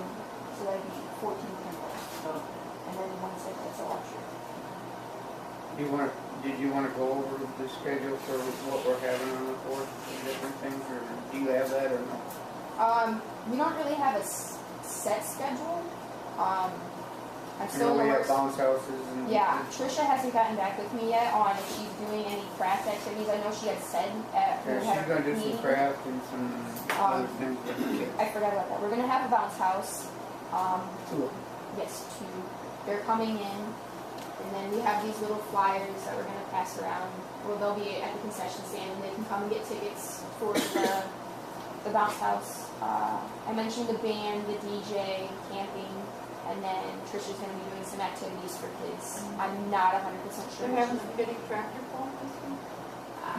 so that'd be 14 printers. And then one site that's electric. Did you wanna go over the schedule for what we're having on the fourth, and different things, or do you have that or no? We don't really have a set schedule. I'm I still know in we the have works. bounce houses and. Yeah, Trisha hasn't gotten back with me yet on if she's doing any craft activities. I know she had said at Yeah, we had she's gonna do meeting. some craft and some other things with the kids. I forgot about that. We're gonna have a bounce house. Two of them. Yes, two. They're coming in, and then we have these little flyers that we're gonna pass around. Well, they'll be at the concession stand, and they can come and get tickets for the bounce house. I mentioned the band, the DJ, camping, and then Trisha's gonna be doing some activities for kids. I'm not 100% sure. They're what having she's a big tractor pull this week?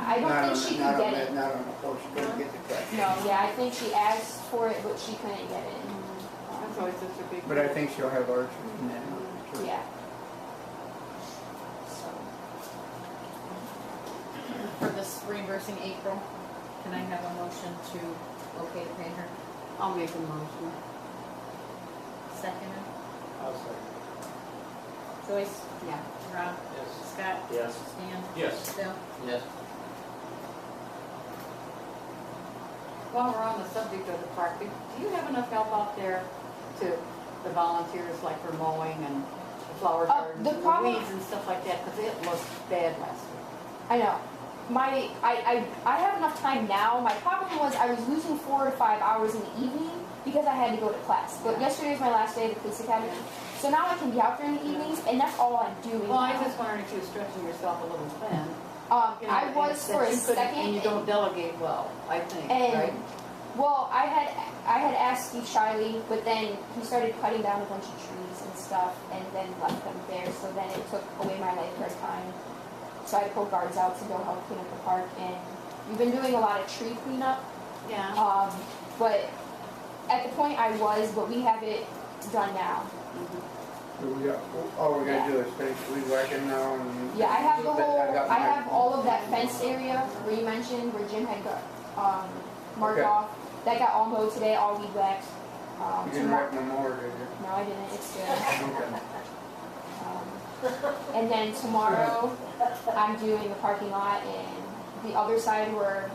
I don't think she can get it. Not on the floor, she couldn't get the track. No, yeah, I think she asked for it, but she couldn't get it. That's always such a big. But I think she'll have archery and then. Yeah. So, For this reimbursing April, can I have a motion to okay to pay her? I'll make a motion. Second? I'll second. Joyce? Yeah. Rob? Yes. Scott? Yes. Stan? Yes. Bill? Yes. While we're on the subject of the park, do you have enough help out there to, the volunteers, like for mowing and the flower gardens, the and the problem- weeds and stuff like that? Because it looked bad last week. I know. I have enough time now. My problem was I was losing 4 to 5 hours in the evening because I had to go to class. But yesterday was my last day at the police academy. So now I can be out there in the evenings, and that's all I'm doing. Well, I now. just wondered if you were stretching yourself a little thin. You know, I was that for a you couldn't- second. And you don't delegate well, I think, And right? well, I had asked Steve Shiley, but then he started cutting down a bunch of trees and stuff, and then left them there. So then it took away my lifeguard time. So I had to pull guards out to go help clean up the park, and we've been doing a lot of tree cleanup. Yeah. But at the point I was, but we have it done now. So we got, all we're gonna do is finish weed whacking now and. Yeah, I have the whole, got I my- have all of that fenced area where you mentioned, where Jim had got, marked Okay. off. That got all mowed today, all weed whacked. You didn't wreck no more, did you? No, I didn't, it's good. Okay. And then tomorrow, I'm doing the parking lot and the other side where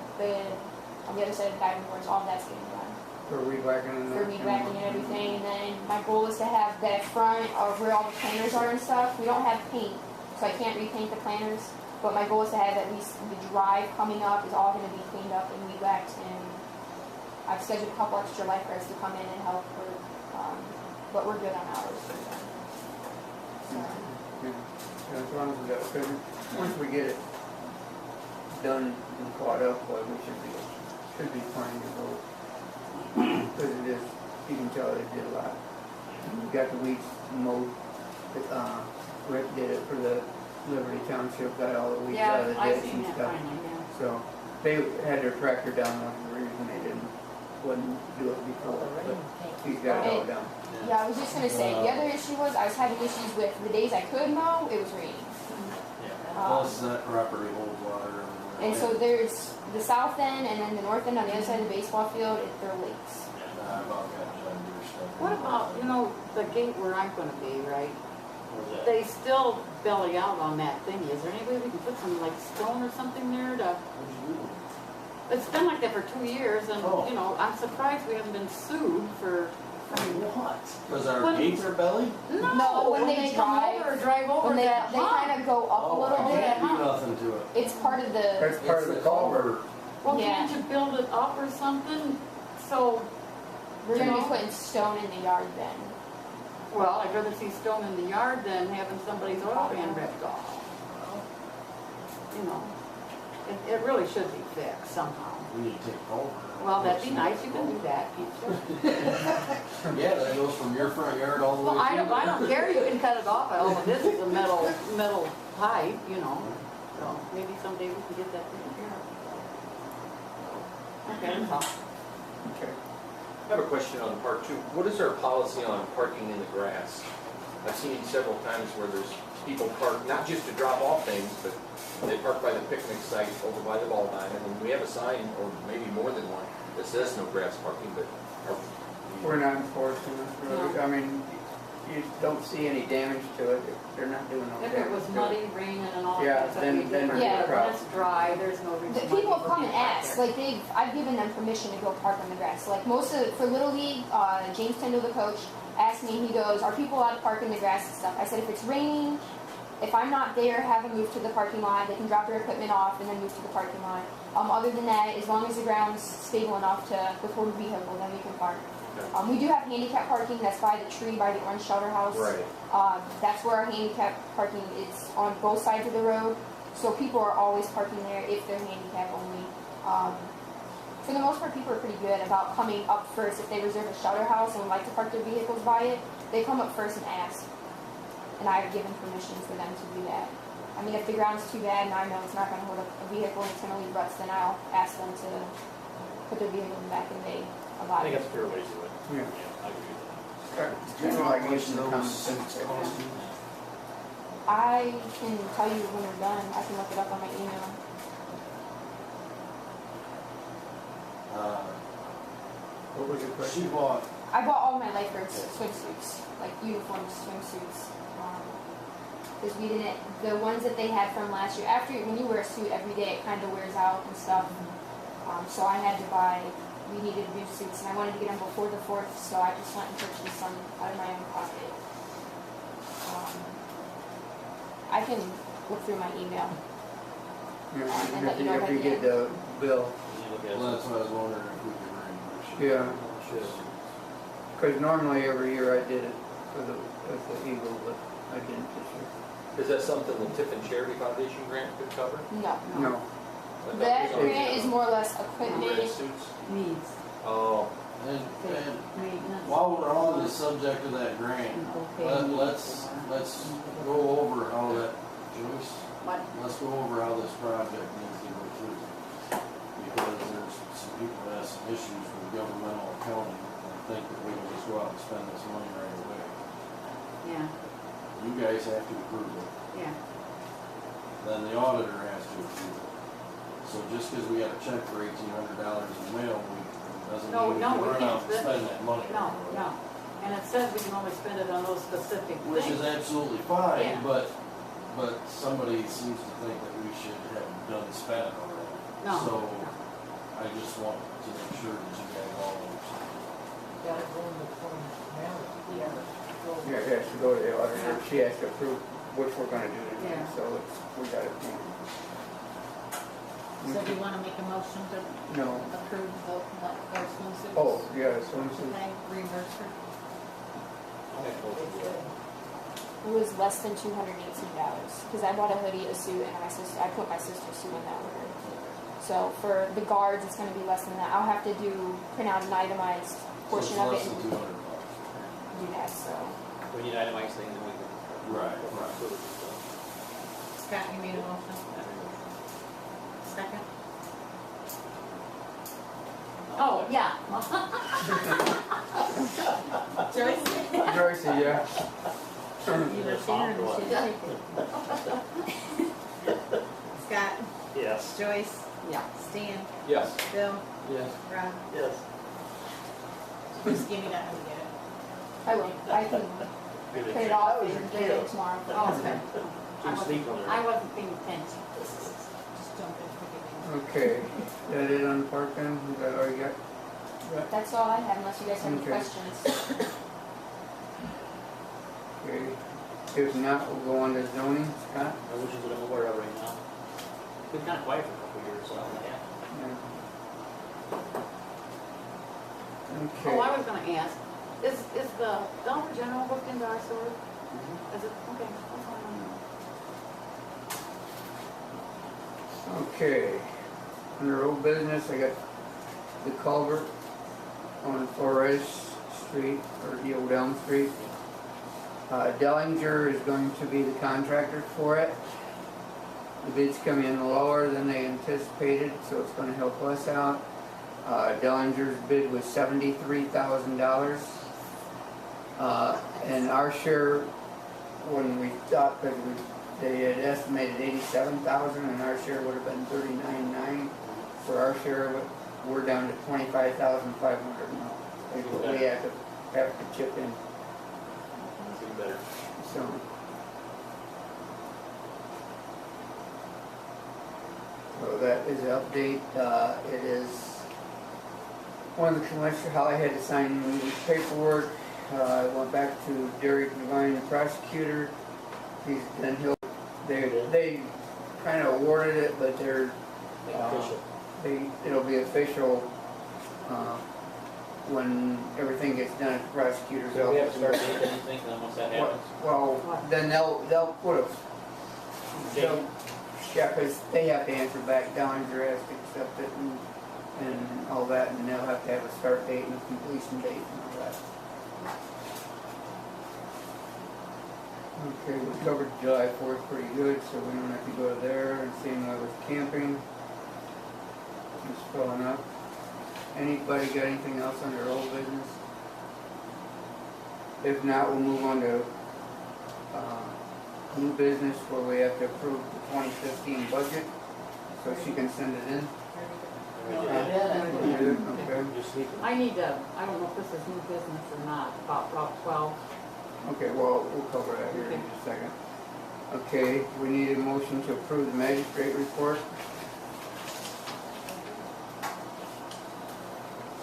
on the other side of the diving boards, all of that's getting done. For weed whacking and. For weed whacking and everything, and then my goal is to have that front of where all the planters are and stuff. We don't have paint, so I can't repaint the planters, but my goal is to have at least the drive coming up is all gonna be cleaned up and weed whacked, and I've scheduled a couple extra lifeguards to come in and help her, but we're good on hours for them. So. Yeah, as long as we got, because once we get it done and caught up, well, we should be fine to go. Because it is, you can tell they did a lot. We got the weeds mowed, Rick did it for the Liberty Township, got all the weeds out of Yeah, the I ditch seen and that stuff. finally, yeah. So, they had their tractor down, that's the reason they didn't wouldn't do it before, but he's got it all done. Yeah, I was just gonna say, the other issue was, I was having issues with the days I could mow, it was raining. Plus that property holds water. And so there's the south end and then the north end on the other side of the baseball field, there are lakes. Nah, I've all got John Deere stuff. What about, you know, the gate where I'm gonna be, right? Where's that? They still belly out on that thing. Is there any way we can put some like stone or something there to? It's been like that for 2 years and, Oh. you know, I'm surprised we haven't been sued for, I mean, what? Because our When- gates are belly? No, when they come drive- over or drive over When they that kind hump. of go up a Oh, little I bit, can't do nothing to it. it's part of the, That's part of the culvert. Well, Yeah. can't you build it up or something? So, we're gonna be you know? putting stone in the yard then. Well, I'd rather see stone in the yard than having somebody's oil pan ripped off. You know, it really should be fixed somehow. We need to take over. Well, that'd be nice, you can do that, can't you? Yeah, that goes from your front yard all the way Well, I to don't care, you can cut it off, all of this is a metal pipe, you know, so maybe someday we can get that taken care of. Okay, that's all. Okay. I have a question on part two. What is our policy on parking in the grass? I've seen it several times where there's people park, not just to drop off things, but they park by the picnic site over by the ball diamond, and we have a sign, or maybe more than one, that says no grass parking, but We're not enforcing this really. I mean, you don't see any damage to it. They're not doing no If damage it was to muddy, raining and all Yeah, that, that'd be then different. Yeah. But when it's dry, there's no reason. The why people come and can't park ask, there. like I've given them permission to go park on the grass. Like for Little League, James Tyndall, the coach, asked me, he goes, are people allowed to park in the grass and stuff? I said, if it's raining, if I'm not there, have them move to the parking lot. They can drop their equipment off and then move to the parking lot. Other than that, as long as the ground's stable enough to withhold a vehicle, then we can park. We do have handicap parking that's by the tree, by the orange shelter house. right. That's where our handicap parking is on both sides of the road. So people are always parking there if they're handicap only. For the most part, people are pretty good about coming up first. If they reserve a shelter house and would like to park their vehicles by it, they come up first and ask. And I've given permission for them to do that. I mean, if the ground's too bad and I know it's not going to hold up a vehicle and it's going to leave ruts, then I'll ask them to put their vehicle in the back and they allow I think it. that's a fair way to do it. Yeah. I agree with that. It's Do you kind know of how like much using the those common sinks sense. cost? I can tell you when they're done. I can look it up on my email. What was your She question? bought, I bought all my lifeguard swimsuits, like uniforms, swimsuits. Because we didn't, the ones that they had from last year, after, when you wear a suit every day, it kind of wears out and stuff. So I had to buy, we needed new suits, and I wanted to get them before the 4th, so I just went and purchased some out of my own pocket. I can look through my email. Yeah, and let you know if you by the get the bill. You look at it. well, that's what I was wondering if we could reimburse. Yeah. Should. Because normally every year I did it with the Eagle, but I didn't this year. Is that something the Tiffin Charity Foundation grant could cover? No. No. That grant is more or less equipment. Grass suits? Needs, Oh, And maintenance. while we're on the subject of that grant, let's go over how that, Joyce, What? let's go over how this project needs to go through. Because there's some people that have some issues with governmental accounting and think that we can just go out and spend this money right away. Yeah, You guys have to approve it, yeah. then the auditor has to approve it. So just because we got a check for $1,800 in the mail, doesn't No, mean we no, can we run can't out and spend that money. No, right away. no. And it says we can only spend it on those specific Which is things. absolutely fine, Yeah. but somebody seems to think that we should have done spent it already. No. So I just want to make sure that you guys all understand. Yeah, it has to go to the auditor. She has to approve which we're gonna do today, Yeah. so we got it. So do you wanna make a motion to No. approve those swimsuits? Oh, yeah, swimsuit. Okay, reimburse her. It was less than $218 because I bought a hoodie, a suit, and I put my sister's suit in that order. So for the guards, it's going to be less than that. I'll have to print out an itemized portion So of it's it less and than $200. do that. So We need itemized things and we can. Right. So this is, Scott, you made a motion. Second? Oh, yeah. Joyce? Joyce, yeah. You were Sharon, or she did. Scott, Yes. Joyce, Yeah. Stan, Yes. Bill, Yes. Rob. Yes. Just give me that when you get it. I will, I can print it off and get it tomorrow. Oh, okay. She's sleeping on I her. wasn't paying attention. Just jump in quick. Okay, that it on park then? Is that all you got? That's all I have unless you guys have any Okay. questions. Okay, if not, we'll go on to zoning, Scott? I wish that I'm aware of right now. Been kind of quiet for a couple of years, so I don't know. Okay. Oh, I was gonna ask, is the Dollar General hooked into our sewer? Is it, okay, that's all I want to know. Okay, under old business, I got the culvert on Flores Street, or the old Elm Street. Dellinger is going to be the contractor for it. The bids come in lower than they anticipated, so it's gonna help us out. Dellinger's bid was $73,000. And our share, when we thought, because they had estimated 87,000, and our share would have been 39,900. For our share of it, we're down to 25,500 now. That's what we have to chip in. It's even better. So that is an update. It is one of the commissioners, how I had to sign the paperwork. I went back to Derek Devine, the prosecutor. They kind of awarded it, but they're Official. it'll be official when everything gets done at the prosecutor's So we have office. to start dating anything, then once that happens? Well, then they'll put a, they'll, yeah, because they have to answer back, Dellinger has to accept it and all that, and they'll have to have a start date and a completion date and all that. Okay, we covered July 4th pretty good, so we don't have to go there, and same way with camping. Just filling up. Anybody got anything else under old business? If not, we'll move on to new business where we have to approve the 2015 budget, so she can send it in. Okay. Just sleeping. I need to, I don't know if this is new business or not, about Route 12. Okay, well, we'll cover that here in just a second. Okay, we need a motion to approve the magistrate report.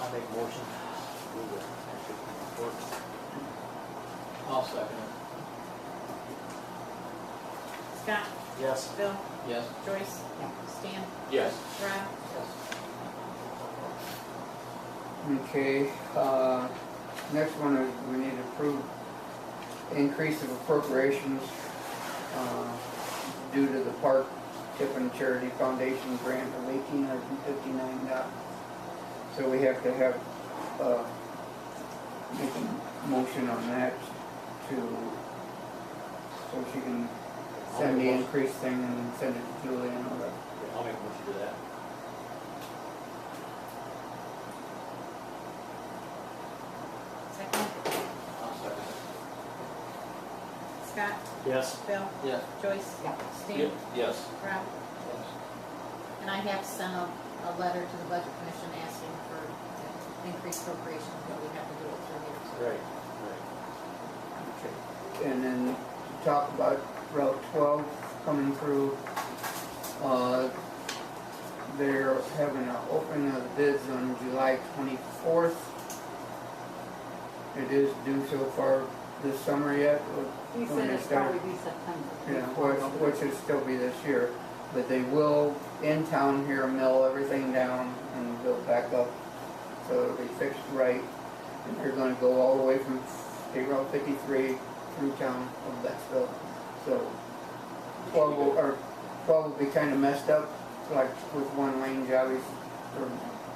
I'll make a motion. Move it. Actually, report. I'll second it. Scott, Yes. Bill, Yes. Joyce, Stan, Yes. Rob. Okay, next one is we need to approve increase of appropriations due to the Park Tip and Charity Foundation grant of $1,859. So we have to have, make a motion on that to, so she can send the increase thing and send it to Julie and all that. Yeah, I'll make a motion to that. Second. I'll second it. Scott, Yes. Bill, Yes. Joyce, Stan, Yes. Rob. And I have sent a letter to the Budget Commission asking for increased appropriations, but we have to do it through here. Right, Okay. And then to talk about Route 12 coming through, they're having an opening of the bids on July 24th. It is due so far this summer yet. He when said they it's start. probably be September. Yeah, which should still be this year, but they will, in town here, mill everything down and build back up, so it'll be fixed right. And they're gonna go all the way from State Route 53 through town of Bettsville. So 12 will be kinda messed up, like with one lane jobbies, or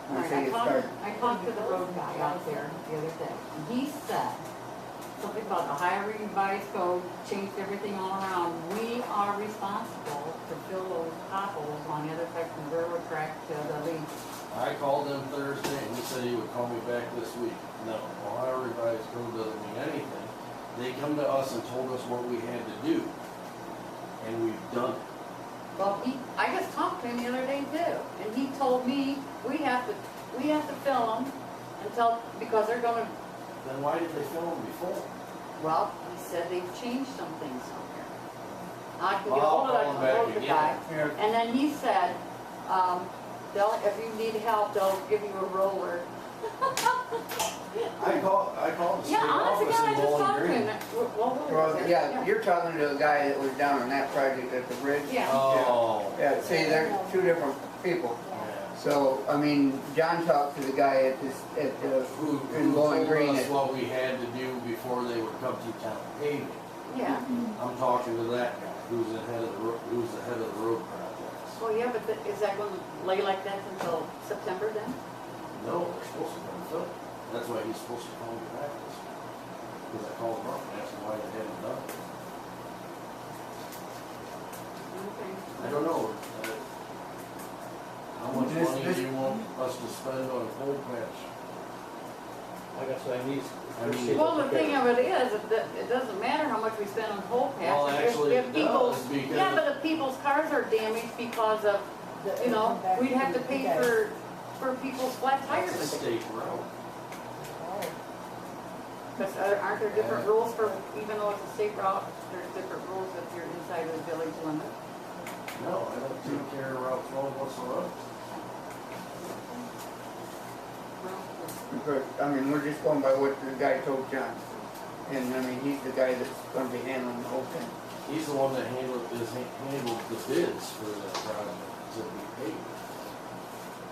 when Alright, they get started. I talked to the road guy out there the other day, and he said something about the Ohio Revised Code, changed everything all around. We are responsible to fill those potholes on the other side from the railroad track to the lead I called him Thursday and he said he would call me back this week. No, Ohio Revised Code doesn't mean anything. They come to us and told us what we had to do. And we've done it. Well, I just talked to him the other day too, and he told me we have to film them until, because they're gonna, Then why did they film them before? well, he said they've changed some things on here. I could get Well, hold of I'll call him back the again. guy, Yeah. and then he said, if you need help, they'll give you a roller. I called the state Yeah, honest to office God, I in just Bowling talked to Green. him. Well, yeah, you're talking to a guy that was down on that project at the bridge. Yeah. Oh. Yeah, see, they're two different people. Yeah. So, I mean, John talked to the guy Who in Bowling told Green. us what we had to do before they would come to town paving. Yeah, I'm talking to that guy, who's the head of the road projects. well, yeah, but is that gonna lay like that until September then? No, they're supposed to come fill it. That's why he's supposed to call me back this week. Because I called him up and asked him why they hadn't done it. Okay. I don't know. How much This- money do you want us to spend on a coal patch? I guess what I need is. Well, the thing of it is, it doesn't matter how much we spend on whole patch. Well, actually If it people's- does, because- Yeah, but if people's cars are damaged because of, you know, we'd have to pay for people's flat tires. That's a state road. Because aren't there different rules for, even though it's a state route, there's different rules if you're inside of the village limit? No, I don't take care of Route 12 whatsoever. Because, I mean, we're just going by what the guy told John. And, I mean, he's the guy that's gonna be handling the whole thing. He's the one that handled the bids for that project to be paid.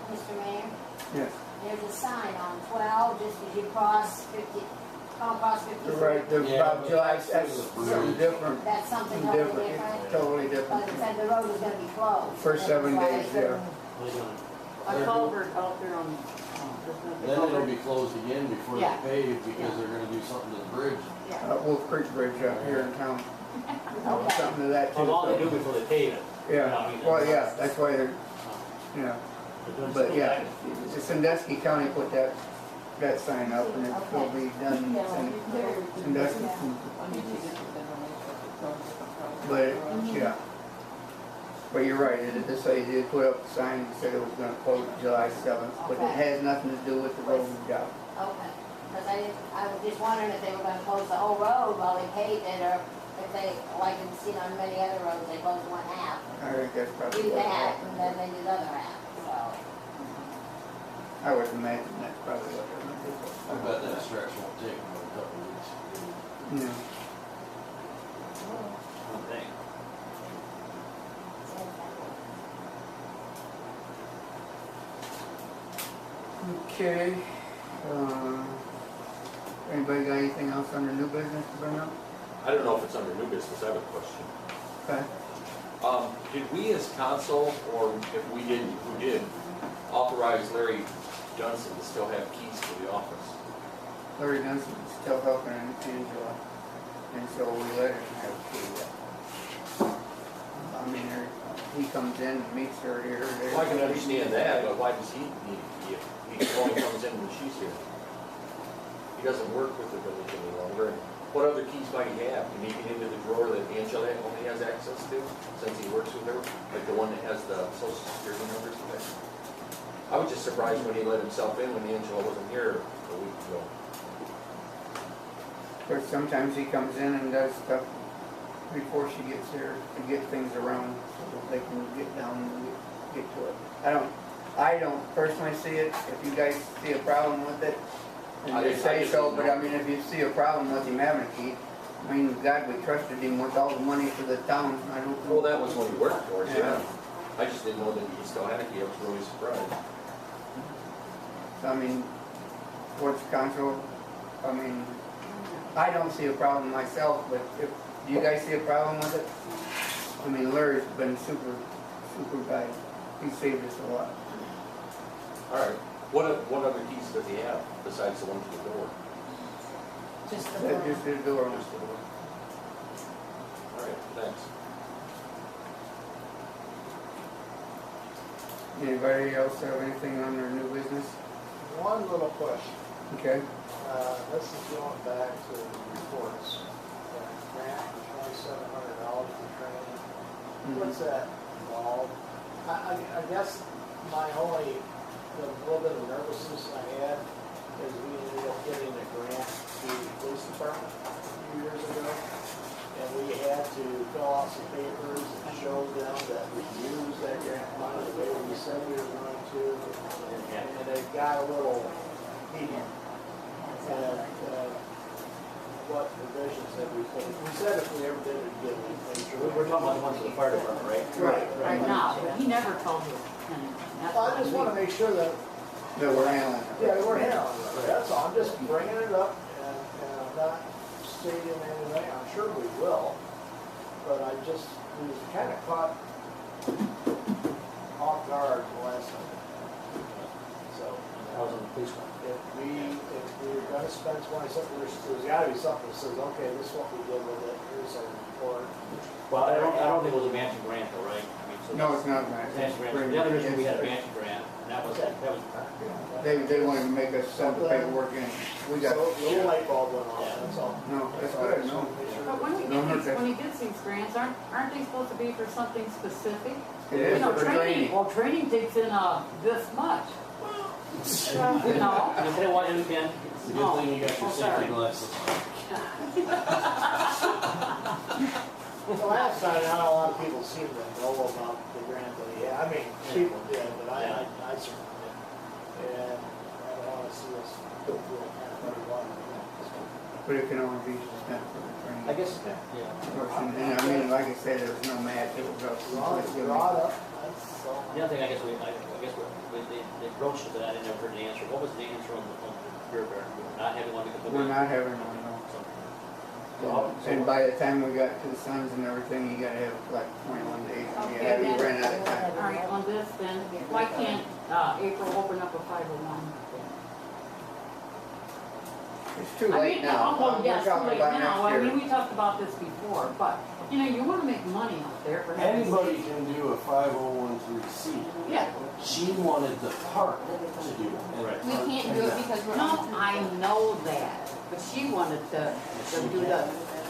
Mr. Mayor, Yes. there's a sign on 12, just as you cross 50, come across 56. Right, the Yeah, Bob but July, that's that's the something bridge. different. That's something totally different. Totally But different. it said the road was gonna be closed. For 7 That's why I days, couldn't- A culvert out there on, there's Then it'll culvert. be closed again before Yeah. they pave because they're gonna do something to the bridge. Yeah. Wolf Creek Bridge up here in town. Okay. Something to that too. How long they do before they pave it? Yeah, well, yeah, that's why they're, yeah. But yeah, the Sandusky County put that sign up and it will be done in Sandusky. But, yeah. But you're right, this lady did put up a sign and said it was gonna close July 7th, but it has nothing to do with the road job. Okay, because I was just wondering if they were gonna close the whole road while they paved it, or if they, like I've seen on many other roads, they close one half. I think that's probably Do what that, and then happened. they do the other half, so. I would imagine that's probably what they're gonna do. I bet that stretch won't take but a couple weeks. Yeah. Thing. Okay, anybody got anything else under new business to bring up? I don't know if it's under new business, I have a question. Okay. Did we as council, or if we didn't, who did, authorize Larry Johnson to still have keys to the office? Larry Dunson's still helping Angela, and so we let him have a key. I mean, he comes in and meets her here. there. Well, I can understand that, but why does he need a key? He only comes in when she's here. He doesn't work with the village any longer. And what other keys might he have? Can he get into the drawer that Angela only has access to, since he works with her? Like the one that has the social security numbers in it? I was just surprised when he let himself in when Angela wasn't here a week ago. But sometimes he comes in and does stuff before she gets here to get things around so that they can get down and get to it. I don't personally see it. If you guys see a problem with it, I then just- say I just so, didn't but know. I mean, if you see a problem with him having a key, I mean, God, we trusted him with all the money for the town. I don't. Well, that was when he worked for us, Yeah. yeah. I just didn't know that he still had a key. I was really surprised. So, I mean, what's council, I mean, I don't see a problem myself, but if, do you guys see a problem with it? I mean, Larry's been super guy. He saved us a lot. All right. What other keys does he have besides the one to the door? Just the That just his door. Just the door. All right, thanks. Anybody else have anything on their new business? One little question. Okay. This is going back to the reports. Grant for $2,700 for training. What's that involved? I guess my only, the little bit of nervousness I had is we ended up getting a grant to the police department a few years ago. And we had to fill out some papers and show them that we used that grant money the way we said we were going to. And it got a little heated. And what provisions have we put? We said if we ever did it again, we'd make sure. We're talking about the ones for the fire department, right? Right now, but he never told me anything. That's Well, I what just want to make sure that, That we're handling it. yeah, we're handling it. That's all. I'm just bringing it up and I'm not stating anything. I'm sure we will. But I just was kind of caught off guard the last time. So. I was on the police one. If we were gonna spend 20 something, there's gotta be something that says, okay, this is what we did with it, here's our report. Well, I don't think it was a matching grant though, right? I mean, so No, it's not that. matching grant. The other issue, we had a matching grant, and that was. They wanted to make us send the paperwork in. We got, So, little light bulb went off, that's all. no, that's good, no. But when No, he gets these grants, aren't they supposed to be for something specific? It is You know, for training. well, training takes in, this much. You know? You say what, you can? It's a good thing you got your sorry. safety glasses. The last time, not a lot of people seem to know about the grant that he had. I mean, people did, but I certainly did. And I don't wanna see us go through a kind of muddy water. But it can only be spent for the I training. guess, yeah. portion. And I mean, like I said, there was no match, it was up. Draw it up, that's all. The other thing, I guess they broached it, but I didn't ever heard the answer. What was the answer on the beer garden? Not having one to put We're not having one, no. And by the time we got to the Suns and everything, you gotta have like 21 days. Yeah, we ran out of time. All right, on this then, why can't, April open up a 501? It's too late now. Well, We're yes, too talking late about now, I next mean, year. we talked about this before, but, you know, you wanna make money out there for heaven's Anybody sake. can do a 5013C. Yeah, She wanted the park to do it. and Right. We the park can't do it cannot. because we're no, on. I know that, but she wanted to do the,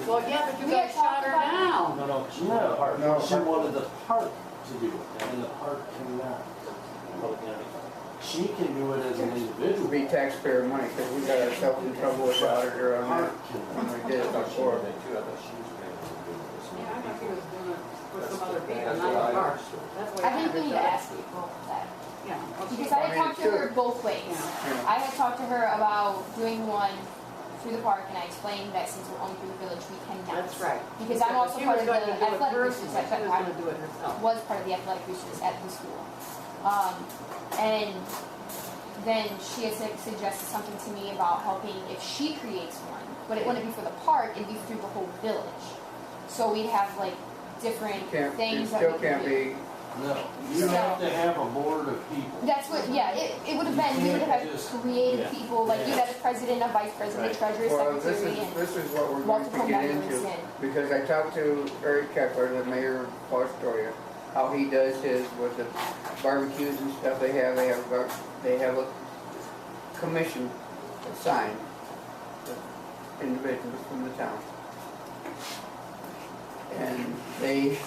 well, yeah, but you We guys had shot talked her about- down. No, she wanted a park. No, she wanted the park to do it, and the park cannot. Public entity. She can do it as an It individual. would be taxpayer money, because we got ourselves in trouble with the auditor on that Park cannot. when we did it before. Yeah, I thought she was doing it with some other people, not the park. That's what I think we need to understood. ask April that. Yeah. well, Because she- I I had mean, talked to it's her good. both ways. Yeah. I had talked to her about doing one through the park, and I explained that since we're only through the village, we cannot. That's right. Because I'm also She part was of the going to do it athletic personally, boosters she was at going to do it herself. was part of the athletic boosters at the school. And then she had suggested something to me about helping if she creates one, but it wouldn't be for the park, it'd be through the whole village. So we'd have like different Can't, it things that still we can't could do. be, No, you have to have a board of people. That's what, yeah, it would have been, we would have had Just- creative yeah. people, like you had a president, a vice president, Right. treasurer, well, secretary, and this is what we're going multiple to get members into. and. Because I talked to Eric Kepler, the mayor of Astoria, how he does his with the barbecues and stuff they have a commission assigned to individuals from the town. And they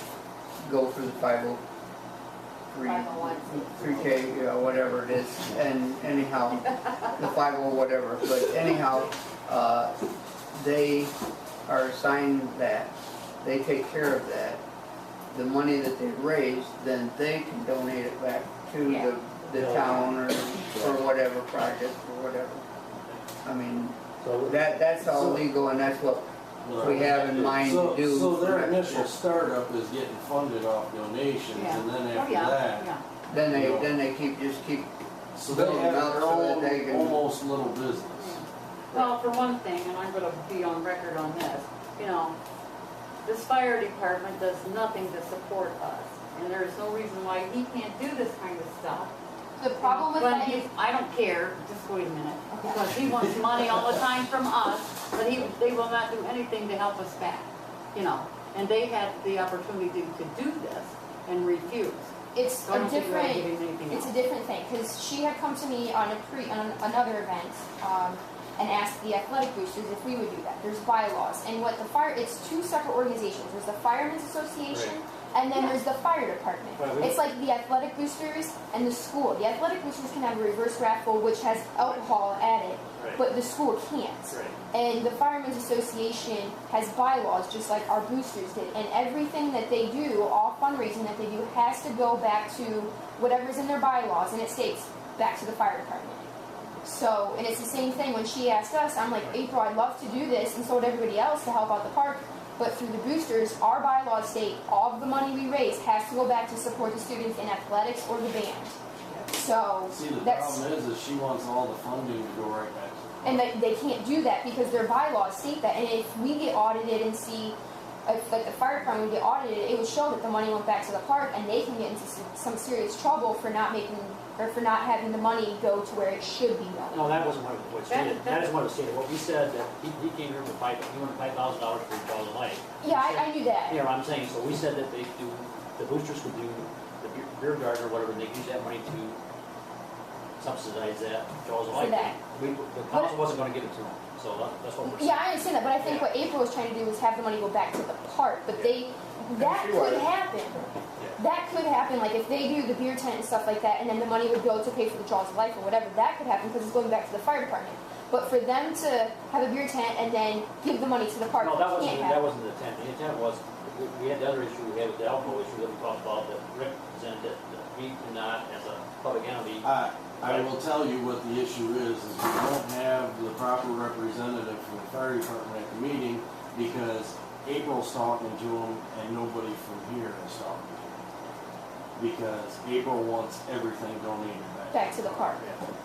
go through the 503, 3K, you know, whatever it is, and anyhow, the 50 whatever, but anyhow, they are assigned that, they take care of that. The money that they raise, then they can donate it back to Yeah. the town or for whatever project or whatever. I mean, So that's all legal and that's what we have in mind to do. So their initial startup is getting funded off donations, Yeah. and then Oh, after yeah, that, yeah. Then they just keep, so they have their So that own, they can- almost little business. Well, for one thing, and I'm gonna be on record on this, you know, this fire department does nothing to support us. And there is no reason why he can't do this kind of stuff. The problem with When that is, I don't care, just wait a minute, Okay. because he wants money all the time from us, but they will not do anything to help us back, you know. And they had the opportunity to do this and refuse. it's So I a don't think we ought to different, give him anything it's a else. different thing, because she had come to me on another event, and asked the athletic boosters if we would do that. There's bylaws, and it's two separate organizations. There's the Firemen's Association, and then there's the fire department. Right. It's like the athletic boosters and the school. The athletic boosters can have a reverse raffle, which has alcohol added, Right. but the school can't. Right. And the Firemen's Association has bylaws, just like our boosters did. And everything that they do, all fundraising that they do, has to go back to whatever's in their bylaws, and it states back to the fire department. So, and it's the same thing when she asked us, I'm like, April, I'd love to do this, and so would everybody else to help out the park, but through the boosters, our bylaws state all of the money we raise has to go back to support the students in athletics or the band. So, See, the that's, problem is she wants all the funding to go right back to the and they can't do that because their bylaws state that, and if we get audited and see, if like the fire department would get audited, it would show that the money went back to the park, and they can get into some serious trouble for not making, or for not having the money go to where it should be going. No, that wasn't what it stated. That isn't what it stated. What we said, that he came here for he wanted $5,000 for his Jaws of Life. Yeah, I knew that. You know what I'm saying? So we said that they do, the boosters could do the beer garden or whatever, and they use that money to subsidize that Jaws of For Life. that. The council wasn't gonna give it to them, so that's what we're saying. Yeah, I understand that, but I think what April was trying to do was have the money go back to the park, but that could happen. That could happen, like if they do the beer tent and stuff like that, and then the money would go to pay for the Jaws of Life or whatever, that could happen because it's going back to the fire department. But for them to have a beer tent and then give the money to the park, No, that can't wasn't happen. the intent. The intent was, we had the other issue we had with the alcohol issue that we talked about, that Rick presented, that we cannot, as a public entity. I will tell you what the issue is we don't have the proper representative from the fire department at the meeting because April's talking to them and nobody from here is talking to them. Because April wants everything donated Back to the park.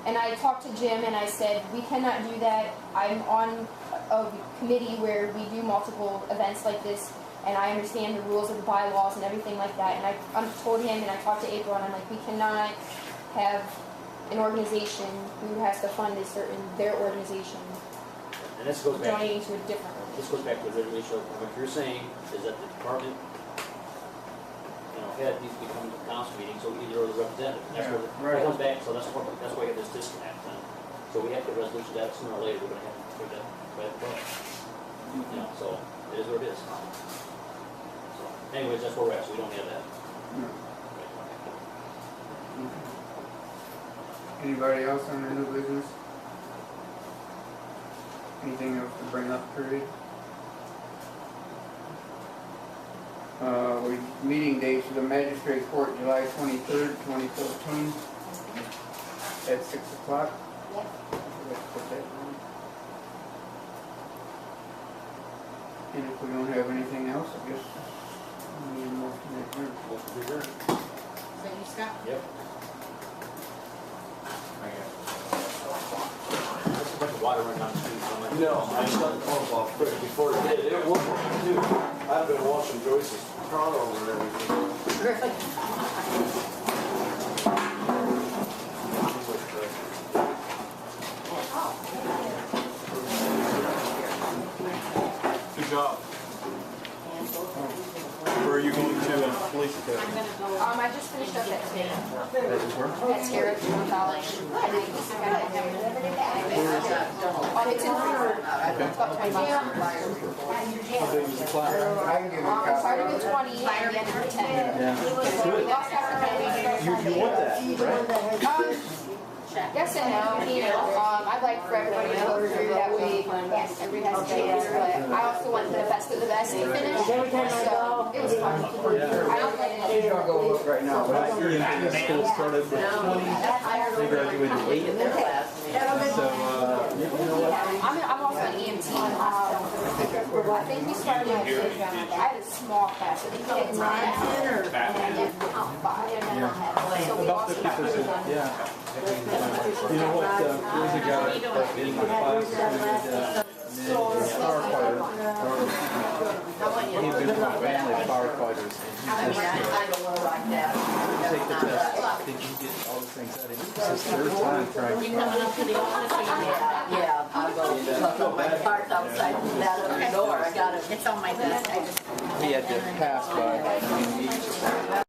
And I talked to Jim and I said, we cannot do that. I'm on a committee where we do multiple events like this, and I understand the rules of the bylaws and everything like that. And I told him, and I talked to April, and I'm like, we cannot have an organization who has to fund their organization And this goes back, donating to a different this organization. goes back to the original issue. What you're saying is that the department, head needs to become the council meeting, so either or the representative. And that's where it comes back, so that's why we have this disconnect. And so we have to get a resolution to that sooner or later. We're gonna have to put that by the book. So it is what it is. So anyways, that's where we're at, so we don't have that. Anybody else on the new business? Anything else to bring up, period? Meeting dates for the magistrate court, July 23rd, 2014, at 6 o'clock. Let's put that down. And if we don't have anything else, I guess we need a motion to adjourn. Motion to adjourn. Is that you, Scott? Yep. There's a bunch of water running down the street. So I'm like, No, I shut the pump off quick before it did. It was too. I've been watching Joyce's car over everything. Good job. Where are you going to police academy? I just finished up at Sierra Community College. I did this kind of it's in about 20 miles. How big was the class? I can give you a I copy. started with 20 and we ended with 10. Yeah. We lost after You want that, right? Yes and no. I'd like for everybody to go through that way. Everybody has to go through it. I also went to the best of the best to finish. So it was fun. I don't like She's it. gonna go look right now. When I year in school started with 20, they graduated 8. So, you know what? I'm also an EMT. I think we started with, I had a small class. I think we had 9 and then 5. So we About lost about 50%, yeah. You know what, there was a guy that in my class who was a firefighter, he'd been with a family of firefighters, and he says, take the test, did you get all the things out of it? It's his third time trying to. Coming up to the office? Yeah, I'll go put my cards outside that door. I got it. It's on my desk. I just. He had to pass by, I mean, each